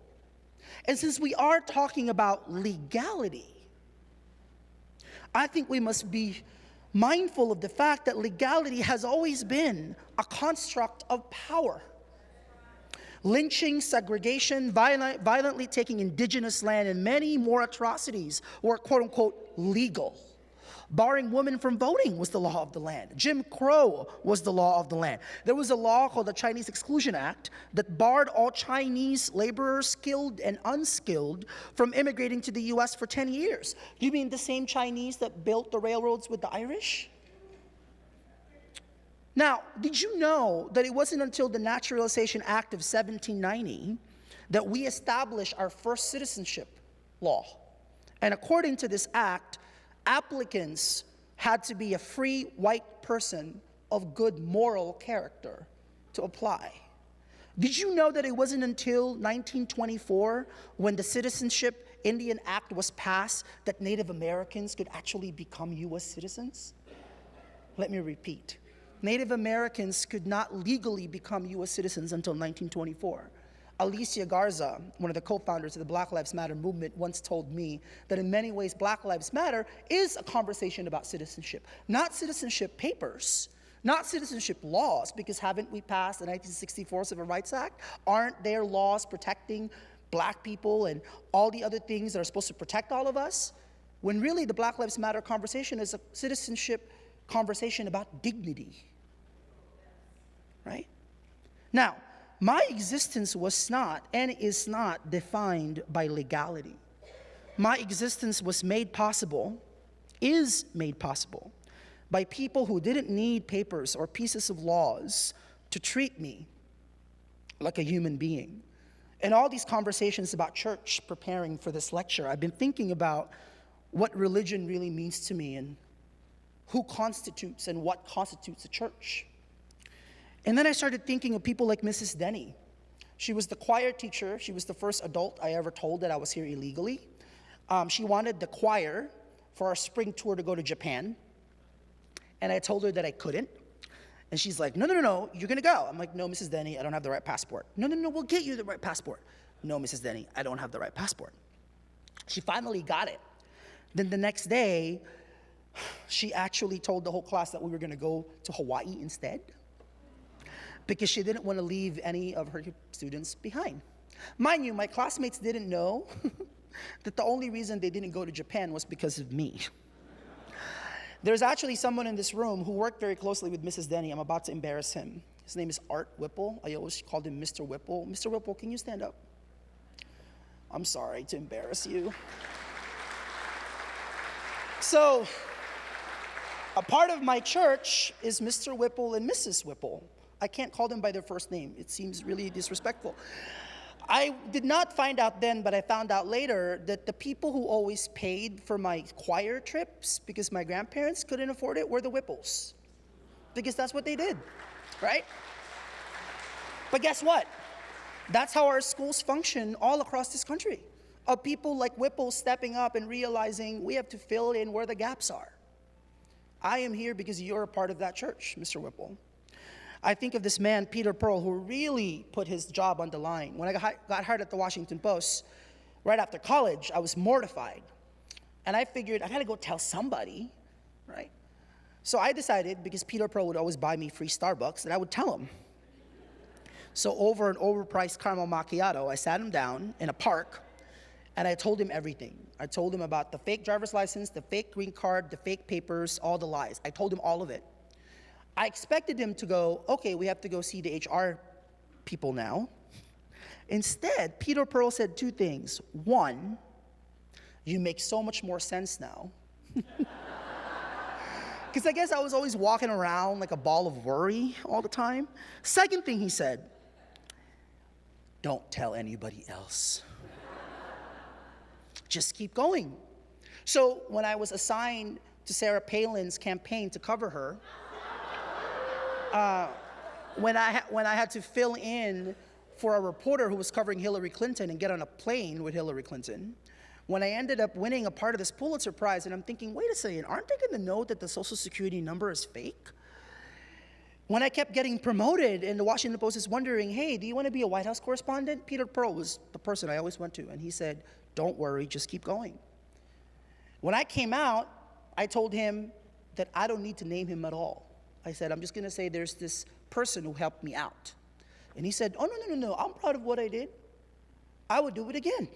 And since we are talking about legality, I think we must be mindful of the fact that legality has always been a construct of power. Lynching, segregation, violently taking indigenous land, and many more atrocities were, quote unquote, legal. Barring women from voting was the law of the land. Jim Crow was the law of the land. There was a law called the Chinese Exclusion Act that barred all Chinese laborers, skilled and unskilled, from immigrating to the U.S. for 10 years. You mean the same Chinese that built the railroads with the Irish? Now, did you know that it wasn't until the Naturalization Act of 1790 that we established our first citizenship law? And according to this act, applicants had to be a free white person of good moral character to apply. Did you know that it wasn't until 1924, when the Citizenship Indian Act was passed, that Native Americans could actually become U.S. citizens? Let me repeat. Native Americans could not legally become U.S. citizens until 1924. Alicia Garza, one of the co-founders of the Black Lives Matter movement, once told me that in many ways Black Lives Matter is a conversation about citizenship, not citizenship papers, not citizenship laws, because haven't we passed the 1964 Civil Rights Act? Aren't there laws protecting black people and all the other things that are supposed to protect all of us? When really the Black Lives Matter conversation is a citizenship conversation about dignity, right? Now, my existence was not and is not defined by legality. My existence was made possible, is made possible, by people who didn't need papers or pieces of laws to treat me like a human being. In all these conversations about church preparing for this lecture, I've been thinking about what religion really means to me and who constitutes and what constitutes a church. And then I started thinking of people like Mrs. Denny. She was the choir teacher. She was the first adult I ever told that I was here illegally. She wanted the choir for our spring tour to go to Japan. And I told her that I couldn't. And she's like, no, you're gonna go. I'm like, no, Mrs. Denny, I don't have the right passport. No, we'll get you the right passport. No, Mrs. Denny, I don't have the right passport. She finally got it. Then the next day, she actually told the whole class that we were gonna go to Hawaii instead, because she didn't want to leave any of her students behind. Mind you, my classmates didn't know that the only reason they didn't go to Japan was because of me. There's actually someone in this room who worked very closely with Mrs. Denny. I'm about to embarrass him. His name is Art Whipple. I always called him Mr. Whipple. Mr. Whipple, can you stand up? I'm sorry to embarrass you. So, a part of my church is Mr. Whipple and Mrs. Whipple. I can't call them by their first name. It seems really disrespectful. I did not find out then, but I found out later that the people who always paid for my choir trips, because my grandparents couldn't afford it, were the Whipples. Because that's what they did, right? But guess what? That's how our schools function all across this country. Of people like Whipple stepping up and realizing we have to fill in where the gaps are. I am here because you're a part of that church, Mr. Whipple. I think of this man, Peter Pearl, who really put his job on the line. When I got hired at the Washington Post, right after college, I was mortified. And I figured, I gotta go tell somebody, right? So I decided, because Peter Pearl would always buy me free Starbucks, that I would tell him. So over an overpriced caramel macchiato, I sat him down in a park, and I told him everything. I told him about the fake driver's license, the fake green card, the fake papers, all the lies. I told him all of it. I expected him to go, okay, we have to go see the HR people now. Instead, Peter Pearl said two things. One, you make so much more sense now. Because I guess I was always walking around like a ball of worry all the time. Second thing he said, don't tell anybody else. Just keep going. So when I was assigned to Sarah Palin's campaign to cover her, when I had to fill in for a reporter who was covering Hillary Clinton and get on a plane with Hillary Clinton, when I ended up winning a part of this Pulitzer Prize, and I'm thinking, wait a second, aren't they going to know that the Social Security number is fake? When I kept getting promoted and the Washington Post is wondering, hey, do you want to be a White House correspondent? Peter Pearl was the person I always went to, and he said, don't worry, just keep going. When I came out, I told him that I don't need to name him at all. I said, I'm just going to say there's this person who helped me out. And he said, oh, no, I'm proud of what I did. I would do it again.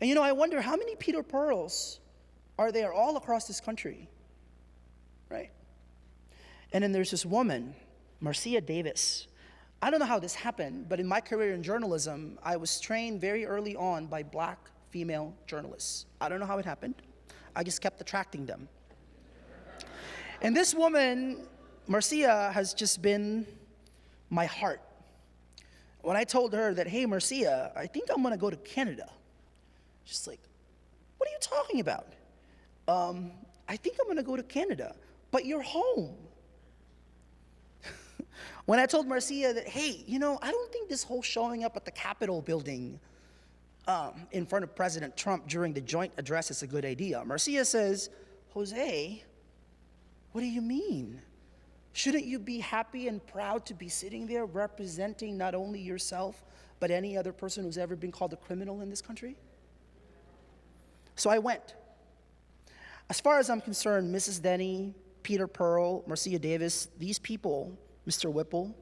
And you know, I wonder how many Peter Pearls are there all across this country, right? And then there's this woman, Marcia Davis. I don't know how this happened, but in my career in journalism, I was trained very early on by black female journalists. I don't know how it happened. I just kept attracting them. And this woman, Marcia, has just been my heart. When I told her that, hey, Marcia, I think I'm gonna go to Canada. She's like, what are you talking about? I think I'm gonna go to Canada, but you're home. When I told Marcia that, hey, you know, I don't think this whole showing up at the Capitol building in front of President Trump during the joint address is a good idea. Marcia says, Jose, what do you mean? Shouldn't you be happy and proud to be sitting there representing not only yourself, but any other person who's ever been called a criminal in this country? So I went. As far as I'm concerned, Mrs. Denny, Peter Pearl, Marcia Davis, these people, Mr. Whipple,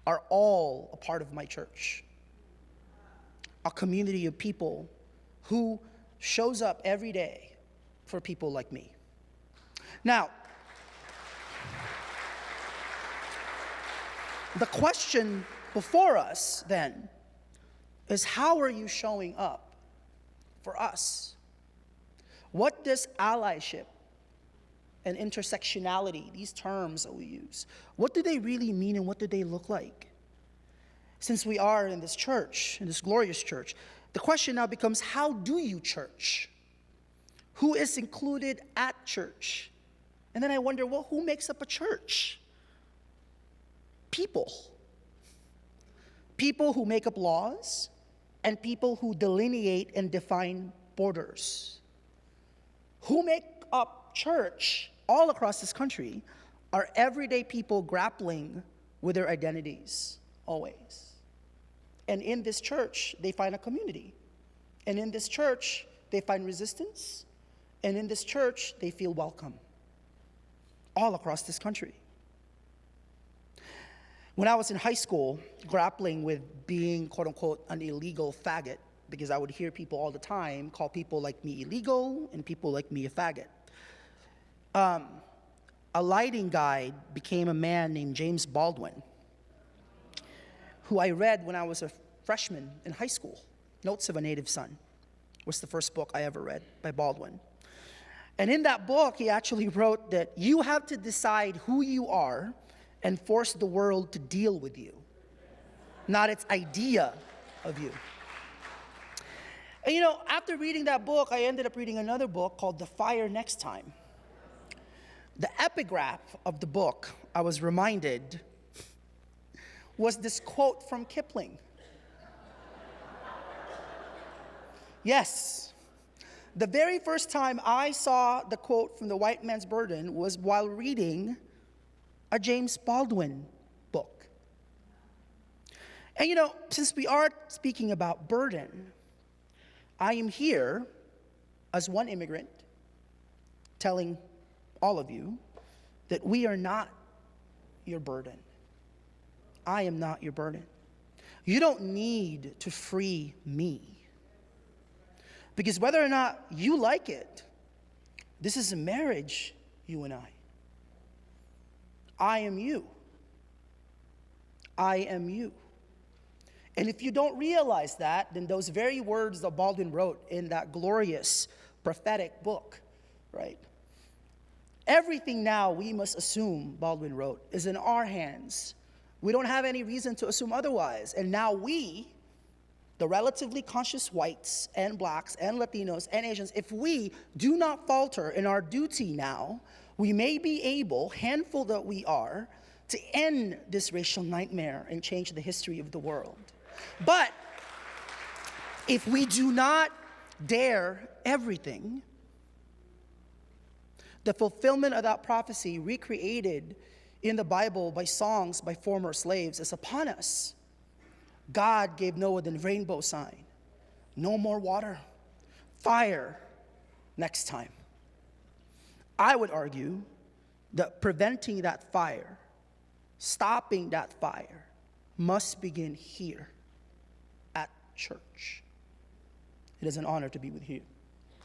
are all a part of my church. A community of people who shows up every day for people like me. Now, the question before us then is, how are you showing up for us? What does allyship and intersectionality, these terms that we use, what do they really mean and what do they look like? Since we are in this church, in this glorious church, the question now becomes, how do you church? Who is included at church? And then I wonder, well, who makes up a church? people. People who make up laws and people who delineate and define borders. Who make up church all across this country are everyday people grappling with their identities, always. And in this church, they find a community. And in this church, they find resistance. And in this church, they feel welcome. All across this country. When I was in high school, grappling with being, quote unquote, an illegal faggot, because I would hear people all the time call people like me illegal and people like me a faggot. A lighting guide became a man named James Baldwin, who I read when I was a freshman in high school. Notes of a Native Son was the first book I ever read by Baldwin. And in that book, he actually wrote that you have to decide who you are and force the world to deal with you, not its idea of you. And you know, after reading that book, I ended up reading another book called The Fire Next Time. The epigraph of the book, I was reminded, was this quote from Kipling. Yes, the very first time I saw the quote from The White Man's Burden was while reading a James Baldwin book. And you know, since we are speaking about burden, I am here as one immigrant telling all of you that we are not your burden. I am not your burden. You don't need to free me. Because whether or not you like it, this is a marriage, you and I. I am you. I am you. And if you don't realize that, then those very words that Baldwin wrote in that glorious prophetic book, right? Everything now we must assume, Baldwin wrote, is in our hands. We don't have any reason to assume otherwise. And now we, the relatively conscious whites and blacks and Latinos and Asians, if we do not falter in our duty now, we may be able, handful that we are, to end this racial nightmare and change the history of the world. But if we do not dare everything, the fulfillment of that prophecy recreated in the Bible by songs by former slaves is upon us. God gave Noah the rainbow sign. No more water. Fire next time. I would argue that preventing that fire, stopping that fire, must begin here at church. It is an honor to be with you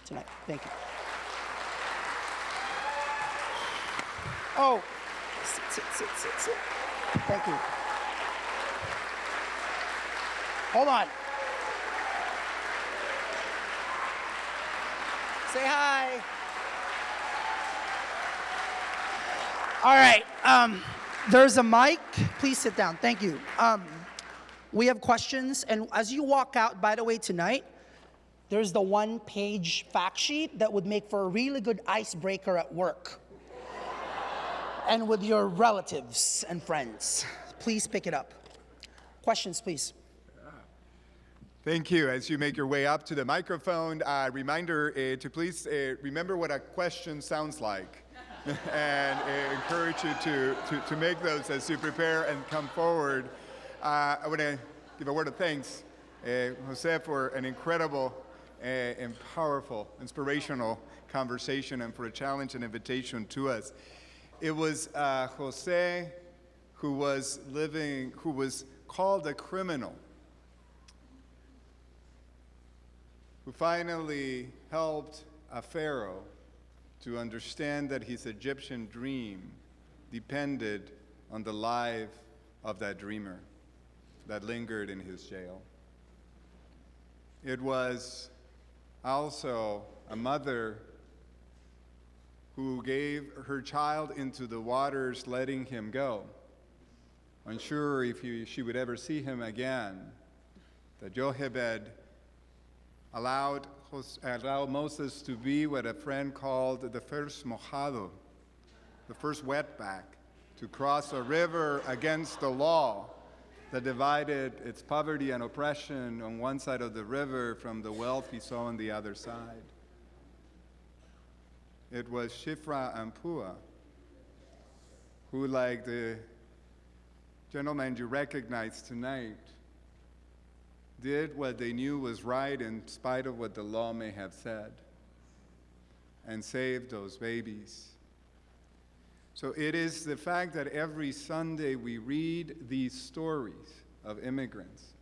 tonight. Thank you. Oh, sit. Thank you. Hold on. Say hi. All right. There's a mic. Please sit down. Thank you. We have questions, and as you walk out, by the way, tonight, there's the one-page fact sheet that would make for a really good icebreaker at work and with your relatives and friends. Please pick it up. Questions, please.
Thank you. As you make your way up to the microphone, reminder to please remember what a question sounds like. And encourage you to make those as you prepare and come forward. I want to give a word of thanks, Jose, for an incredible and powerful, inspirational conversation and for a challenge and invitation to us. It was Jose who was called a criminal, who finally helped a pharaoh to understand that his Egyptian dream depended on the life of that dreamer that lingered in his jail. It was also a mother who gave her child into the waters, letting him go, unsure if she would ever see him again. That Jochebed allowed Moses to be what a friend called the first mojado, the first wetback, to cross a river against the law that divided its poverty and oppression on one side of the river from the wealth he saw on the other side. It was Shifra and Pua who, like the gentleman you recognize tonight, did what they knew was right in spite of what the law may have said, and saved those babies. So it is the fact that every Sunday we read these stories of immigrants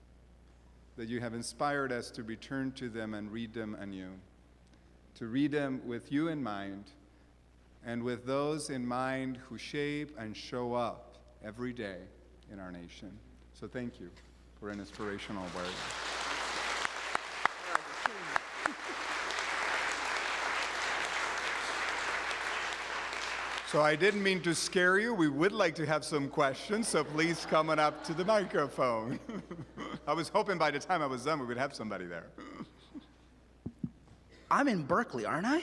that you have inspired us to return to them and read them anew, to read them with you in mind and with those in mind who shape and show up every day in our nation. So thank you for an inspirational word. So I didn't mean to scare you. We would like to have some questions, so please come on up to the microphone. I was hoping by the time I was done we would have somebody there.
I'm in Berkeley, aren't I?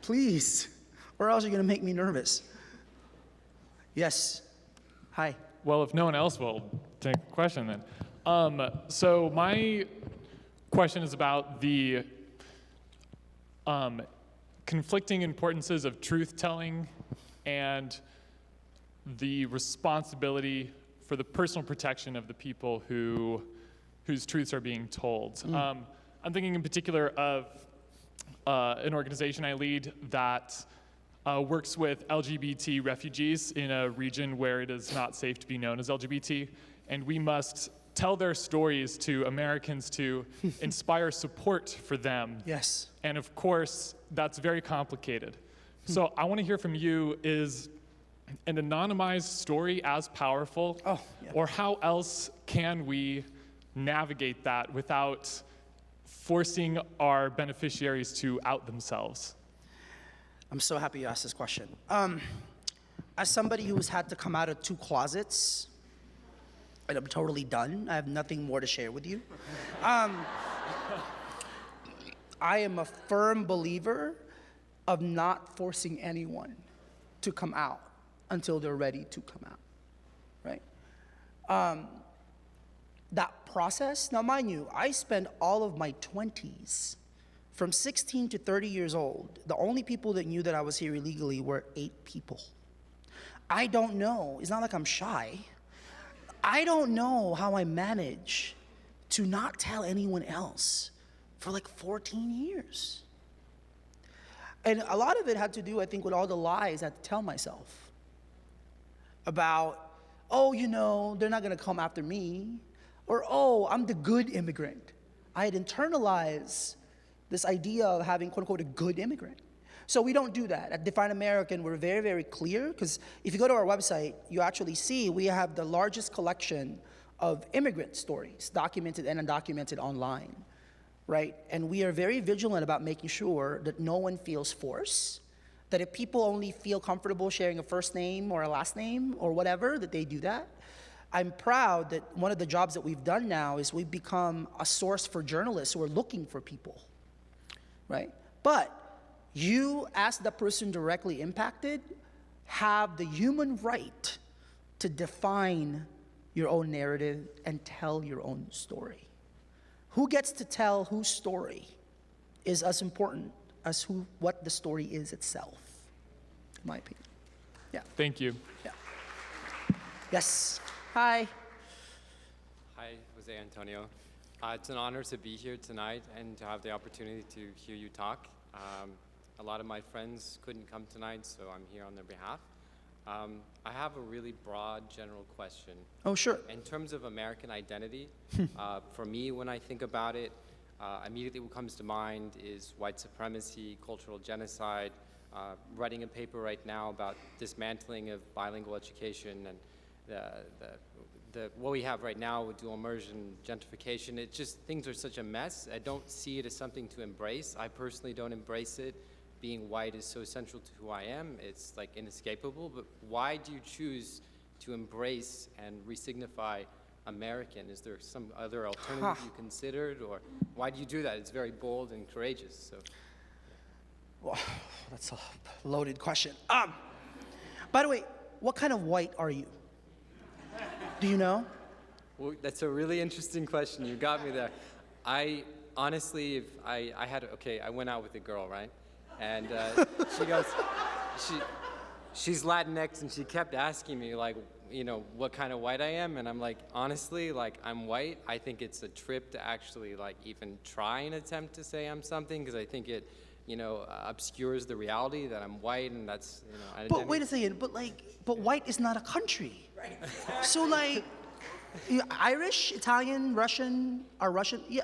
Please, or else you're gonna make me nervous. Yes, hi.
Well, if no one else will take a question then. So my question is about the conflicting importances of truth-telling and the responsibility for the personal protection of the people whose truths are being told. I'm thinking in particular of an organization I lead that works with LGBT refugees in a region where it is not safe to be known as LGBT, and we must tell their stories to Americans to inspire support for them.
Yes.
And of course, that's very complicated. So I want to hear from you, is an anonymized story as powerful?
Oh, yeah.
Or how else can we navigate that without forcing our beneficiaries to out themselves?
I'm so happy you asked this question. As somebody who's had to come out of 2 closets, and I'm totally done, I have nothing more to share with you. I am a firm believer of not forcing anyone to come out until they're ready to come out, right? That process, now mind you, I spent all of my 20s, from 16 to 30 years old, the only people that knew that I was here illegally were 8 people. I don't know, it's not like I'm shy. I don't know how I managed to not tell anyone else for like 14 years. And a lot of it had to do, I think, with all the lies I had to tell myself about, oh, you know, they're not gonna come after me, or oh, I'm the good immigrant. I had internalized this idea of having, quote unquote, a good immigrant. So we don't do that. At Define American, we're very, very clear, because if you go to our website, you actually see we have the largest collection of immigrant stories, documented and undocumented online, right? And we are very vigilant about making sure that no one feels forced, that if people only feel comfortable sharing a first name or a last name or whatever, that they do that. I'm proud that one of the jobs that we've done now is we've become a source for journalists who are looking for people, right? But you, as the person directly impacted, have the human right to define your own narrative and tell your own story. Who gets to tell whose story is as important as what the story is itself, in my opinion. Yeah.
Thank you.
Yeah. Yes. Hi.
Hi, Jose Antonio. It's an honor to be here tonight and to have the opportunity to hear you talk. A lot of my friends couldn't come tonight, so I'm here on their behalf. I have a really broad, general question.
Oh, sure.
In terms of American identity, for me, when I think about it, immediately what comes to mind is white supremacy, cultural genocide, writing a paper right now about dismantling of bilingual education and what we have right now with dual immersion, gentrification. It just, things are such a mess. I don't see it as something to embrace. I personally don't embrace it. Being white is so central to who I am. It's like inescapable, but why do you choose to embrace and resignify American? Is there some other alternative you considered, or why do you do that? It's very bold and courageous. So.
Well, that's a loaded question. By the way, what kind of white are you? Do you know?
Well, that's a really interesting question. You got me there. I honestly, if I went out with a girl, right? And she goes, she's Latinx, and she kept asking me, like, you know, what kind of white I am, and I'm like, honestly, like, I'm white. I think it's a trip to actually, like, even try and attempt to say I'm something, because I think it, you know, obscures the reality that I'm white, and that's, you know.
But wait a second, but white is not a country. Right. So, like, Irish, Italian, Russian, yeah.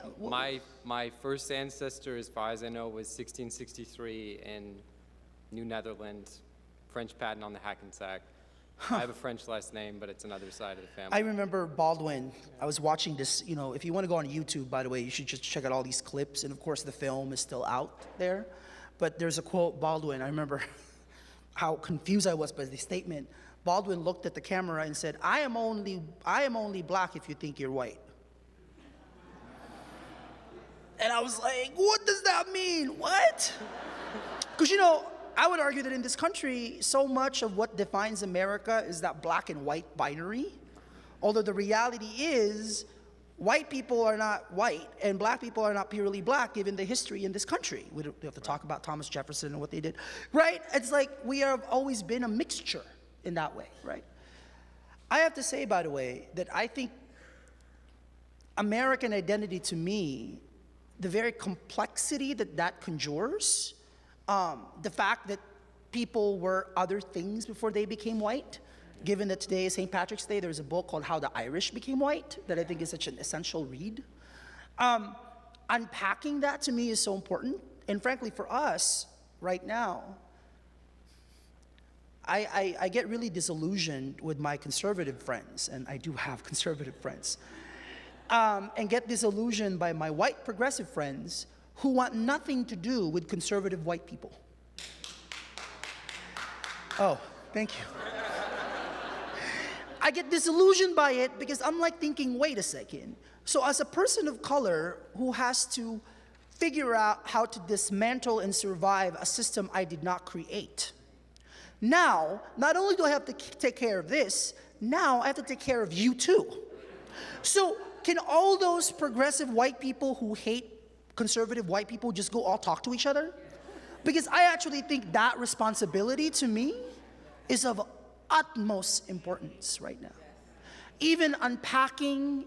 My first ancestor, as far as I know, was 1663 in New Netherlands, French patent on the Hackensack. I have a French last name, but it's another side of the family.
I remember Baldwin. I was watching this, you know, if you want to go on YouTube, by the way, you should just check out all these clips. And of course, the film is still out there. But there's a quote, Baldwin, I remember how confused I was by the statement. Baldwin looked at the camera and said, I am only black if you think you're white. And I was like, what does that mean? What? Because, you know, I would argue that in this country, so much of what defines America is that black and white binary. Although the reality is, white people are not white, and black people are not purely black, given the history in this country. We don't have to talk about Thomas Jefferson and what they did, right? It's like we have always been a mixture in that way, right? I have to say, by the way, that I think American identity to me, the very complexity that conjures, the fact that people were other things before they became white, given that today is St. Patrick's Day, there's a book called How the Irish Became White that I think is such an essential read. Unpacking that to me is so important. And frankly, for us right now, I get really disillusioned with my conservative friends, and I do have conservative friends, and get disillusioned by my white progressive friends who want nothing to do with conservative white people. Oh, thank you. I get disillusioned by it because I'm like thinking, wait a second. So as a person of color who has to figure out how to dismantle and survive a system I did not create, now, not only do I have to take care of this, now I have to take care of you too. So can all those progressive white people who hate conservative white people just go all talk to each other? Because I actually think that responsibility to me is of utmost importance right now. Even unpacking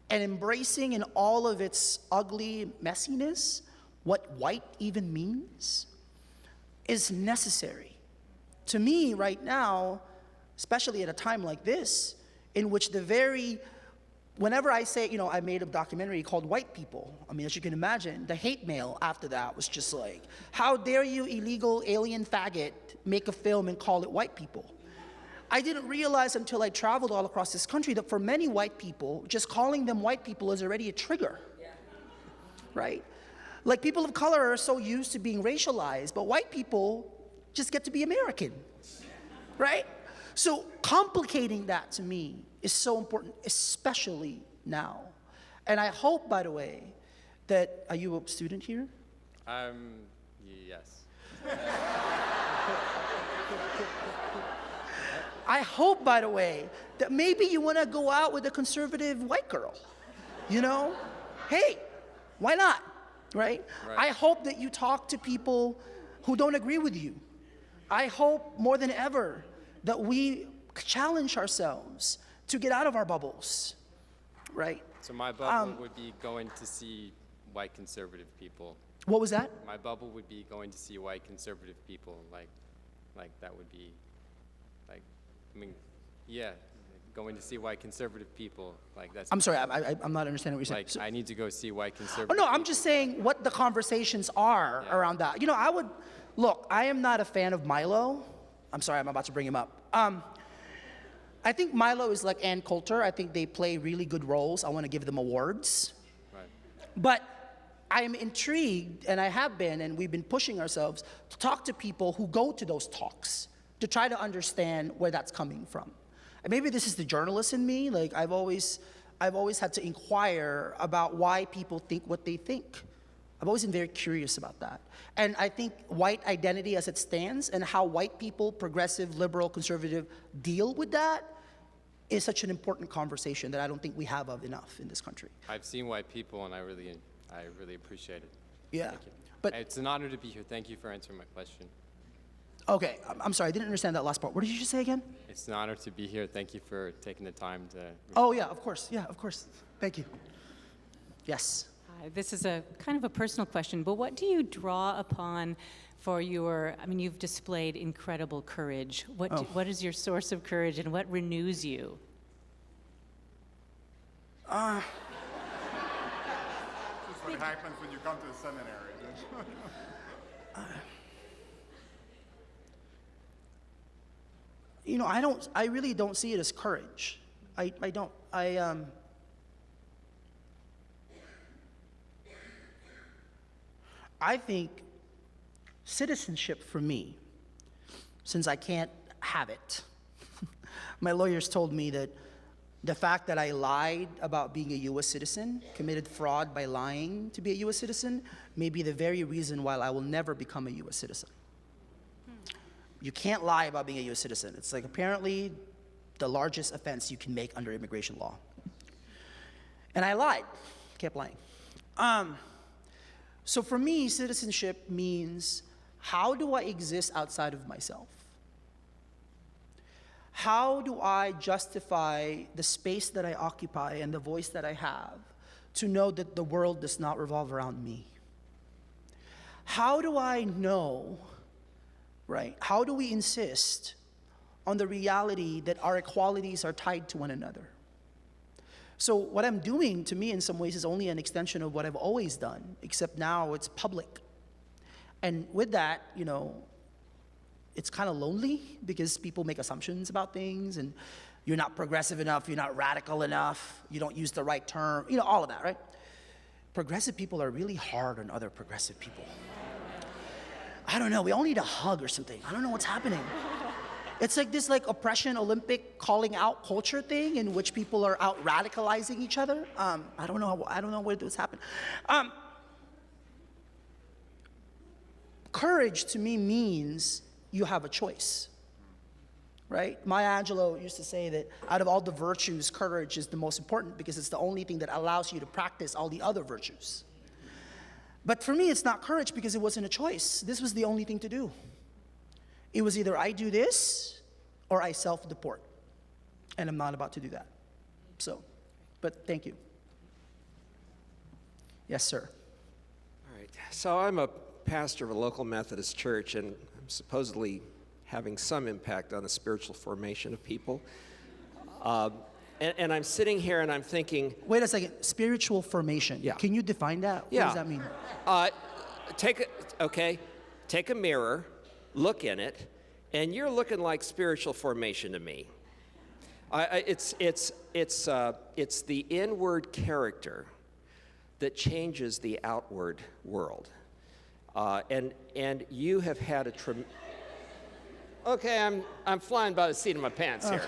and embracing in all of its ugly messiness what white even means is necessary. To me right now, especially at a time like this, in which whenever I say, you know, I made a documentary called White People, I mean, as you can imagine, the hate mail after that was just like, how dare you illegal alien faggot make a film and call it White People? I didn't realize until I traveled all across this country that for many white people, just calling them white people is already a trigger, right? Like people of color are so used to being racialized, but white people just get to be American, right? So complicating that to me is so important, especially now. And I hope, by the way, that, are you a student here?
Yes.
I hope, by the way, that maybe you want to go out with a conservative white girl, you know? Hey, why not, right? I hope that you talk to people who don't agree with you. I hope more than ever that we challenge ourselves to get out of our bubbles, right?
So my bubble would be going to see white conservative people.
What was that?
My bubble would be going to see white conservative people. Like that would be, like, I mean, yeah, going to see white conservative people. Like that's.
I'm sorry, I'm not understanding what you're saying.
Like, I need to go see white conservative.
Oh no, I'm just saying what the conversations are around that. You know, look, I am not a fan of Milo. I'm sorry, I'm about to bring him up. I think Milo is like Ann Coulter. I think they play really good roles. I want to give them awards. Right. But I am intrigued, and I have been, and we've been pushing ourselves to talk to people who go to those talks to try to understand where that's coming from. And maybe this is the journalist in me. Like I've always had to inquire about why people think what they think I've always been very curious about that. And I think white identity as it stands and how white people, progressive, liberal, conservative, deal with that is such an important conversation that I don't think we have of enough in this country.
I've seen white people, and I really appreciate it.
Yeah.
Thank you.
But
it's an honor to be here. Thank you for answering my question.
okay, I'm sorry, I didn't understand that last part. What did you just say again?
It's an honor to be here. Thank you for taking the time to.
Oh yeah, of course. Yeah, of course. Thank you. Yes.
Hi, this is a kind of a personal question, but what do you draw upon for your, I mean, you've displayed incredible courage. What is your source of courage and what renews you?
That's what happens when you come to the seminary.
You know, I really don't see it as courage. I don't. I think citizenship for me, since I can't have it, my lawyers told me that the fact that I lied about being a U.S. citizen, committed fraud by lying to be a U.S. citizen, may be the very reason why I will never become a U.S. citizen. You can't lie about being a U.S. citizen. It's like apparently the largest offense you can make under immigration law. And I lied, kept lying. So for me, citizenship means, how do I exist outside of myself? How do I justify the space that I occupy and the voice that I have to know that the world does not revolve around me? How do I know, right? How do we insist on the reality that our equalities are tied to one another? So what I'm doing, to me, in some ways, is only an extension of what I've always done, except now it's public. And with that, you know, it's kind of lonely because people make assumptions about things, and you're not progressive enough, you're not radical enough, you don't use the right term, you know, all of that, right? Progressive people are really hard on other progressive people. I don't know, we all need a hug or something. I don't know what's happening. It's like this oppression Olympic calling out culture thing in which people are out radicalizing each other. I don't know where this happened. Courage to me means you have a choice, right? Maya Angelou used to say that out of all the virtues, courage is the most important because it's the only thing that allows you to practice all the other virtues. But for me, it's not courage because it wasn't a choice. This was the only thing to do. It was either I do this or I self-deport. And I'm not about to do that. So, but thank you. Yes, sir.
All right. So I'm a pastor of a local Methodist church, and I'm supposedly having some impact on the spiritual formation of people. And I'm sitting here and I'm thinking...
Wait a second. Spiritual formation. Yeah. Can you define that?
Yeah.
What does that mean?
Take a mirror, look in it, and you're looking like spiritual formation to me. It's the inward character that changes the outward world. And you have had a Okay, I'm flying by the seat of my pants here.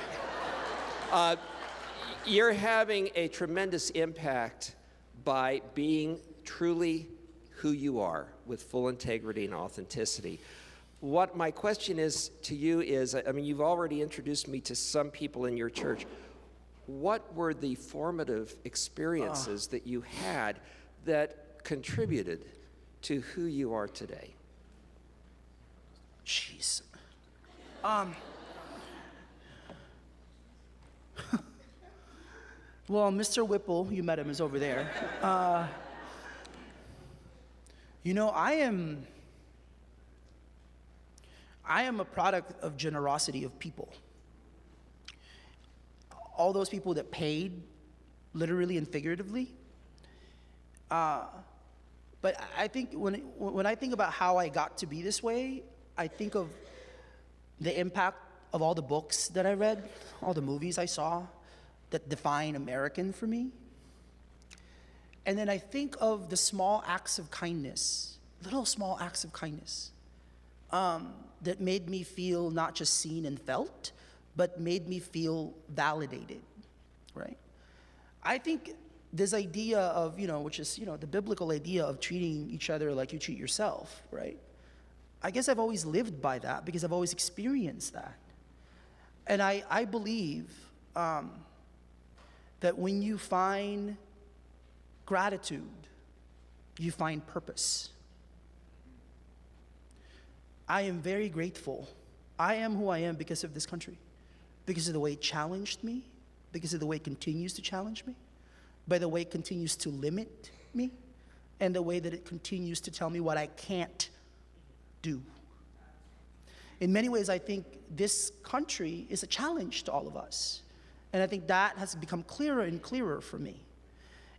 You're having a tremendous impact by being truly who you are with full integrity and authenticity. What my question is to you is, I mean, you've already introduced me to some people in your church. What were the formative experiences that you had that contributed to who you are today?
Jeez. Well, Mr. Whipple, you met him, is over there. You know, I am a product of generosity of people. All those people that paid, literally and figuratively. But I think when I think about how I got to be this way, I think of the impact of all the books that I read, all the movies I saw that define American for me. And then I think of the small acts of kindness, little small acts of kindness, that made me feel not just seen and felt, but made me feel validated, right? I think this idea of, which is, the biblical idea of treating each other like you treat yourself, right? I guess I've always lived by that because I've always experienced that. And I believe that when you find gratitude, you find purpose. I am very grateful. I am who I am because of this country, because of the way it challenged me, because of the way it continues to challenge me, by the way it continues to limit me, and the way that it continues to tell me what I can't do. In many ways, I think this country is a challenge to all of us. And I think that has become clearer and clearer for me.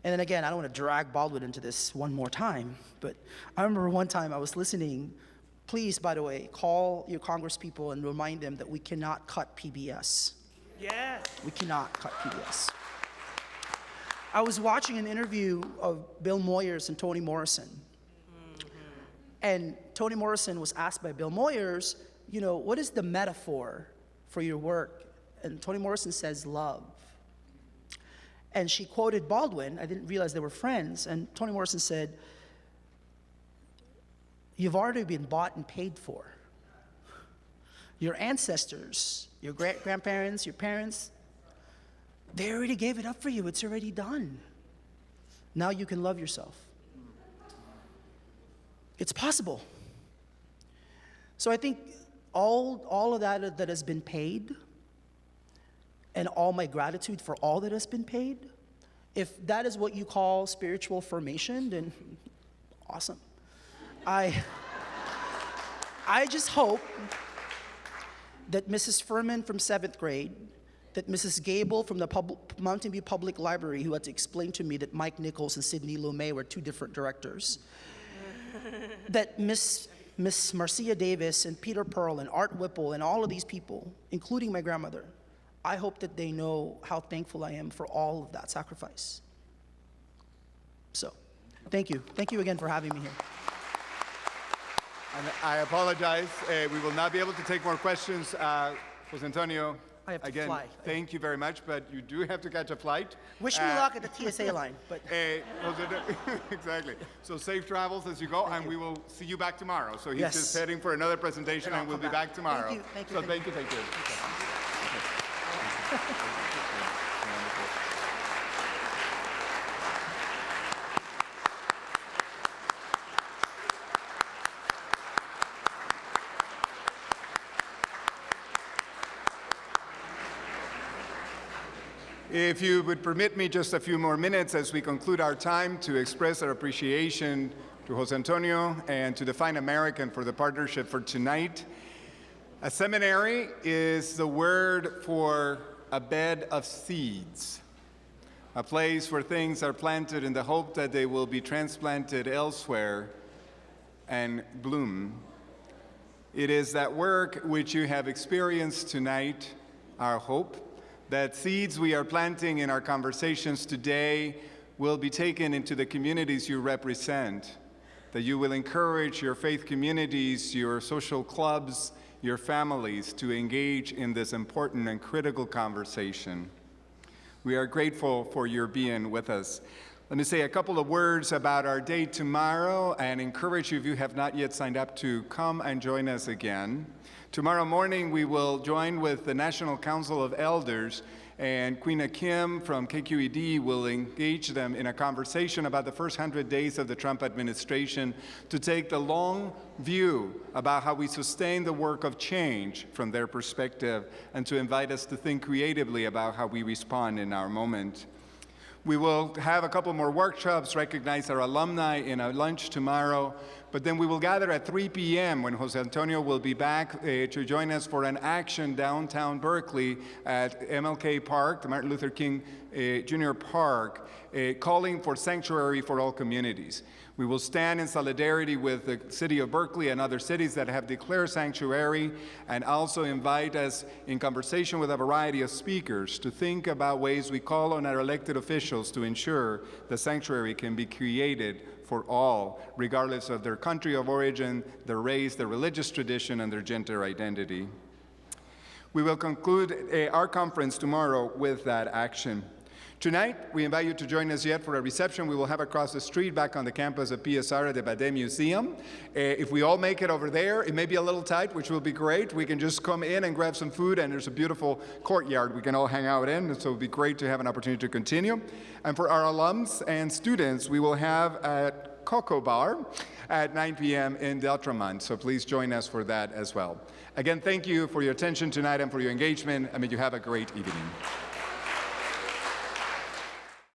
And then again, I don't want to drag Baldwin into this one more time, but I remember one time I was listening. Please, by the way, call your congresspeople and remind them that we cannot cut PBS. Yes. We cannot cut PBS. I was watching an interview of Bill Moyers and Toni Morrison. And Toni Morrison was asked by Bill Moyers, what is the metaphor for your work? And Toni Morrison says, love. And she quoted Baldwin. I didn't realize they were friends. And Toni Morrison said, you've already been bought and paid for. Your ancestors, your grandparents, your parents, they already gave it up for you. It's already done. Now you can love yourself. It's possible. So I think all of that has been paid, and all my gratitude for all that has been paid, if that is what you call spiritual formation, then awesome. I just hope that Mrs. Furman from 7th grade, that Mrs. Gable from the Mountain View Public Library, who had to explain to me that Mike Nichols and Sidney Lumet were two different directors, that Miss Marcia Davis and Peter Pearl and Art Whipple and all of these people, including my grandmother, I hope that they know how thankful I am for all of that sacrifice. So, thank you. Thank you again for having me here.
And I apologize. We will not be able to take more questions. Jose Antonio,
I have to
again,
fly.
thank you very much, but you do have to catch a flight.
Wish me luck at the TSA line. But
exactly. So safe travels as you go, and we will see you back tomorrow. So he's
Yes.
just heading for another presentation, and we'll be back tomorrow.
Thank you. Thank you.
So thank you. Thank you. If you would permit me just a few more minutes as we conclude our time to express our appreciation to Jose Antonio and to the Fine American for the partnership for tonight. A seminary is the word for a bed of seeds, a place where things are planted in the hope that they will be transplanted elsewhere and bloom. It is that work which you have experienced tonight, our hope, that seeds we are planting in our conversations today will be taken into the communities you represent, that you will encourage your faith communities, your social clubs, your families to engage in this important and critical conversation. We are grateful for your being with us. Let me say a couple of words about our day tomorrow and encourage you, if you have not yet signed up, to come and join us again. Tomorrow morning, we will join with the National Council of Elders, and Queen Kim from KQED will engage them in a conversation about the first 100 days of the Trump administration to take the long view about how we sustain the work of change from their perspective and to invite us to think creatively about how we respond in our moment. We will have a couple more workshops, recognize our alumni in a lunch tomorrow, but then we will gather at 3 p.m. when Jose Antonio will be back to join us for an action downtown Berkeley at MLK Park, the Martin Luther King Jr. Park, calling for sanctuary for all communities. We will stand in solidarity with the city of Berkeley and other cities that have declared sanctuary, and also invite us in conversation with a variety of speakers to think about ways we call on our elected officials to ensure the sanctuary can be created for all, regardless of their country of origin, their race, their religious tradition, and their gender identity. We will conclude our conference tomorrow with that action. Tonight, we invite you to join us yet for a reception we will have across the street back on the campus of PSR at the Badet Museum. If we all make it over there, it may be a little tight, which will be great. We can just come in and grab some food, and there's a beautiful courtyard we can all hang out in, so it would be great to have an opportunity to continue. And for our alums and students, we will have a Cocoa Bar at 9 p.m. in Deltramont, so please join us for that as well. Again, thank you for your attention tonight and for your engagement, and may you have a great evening.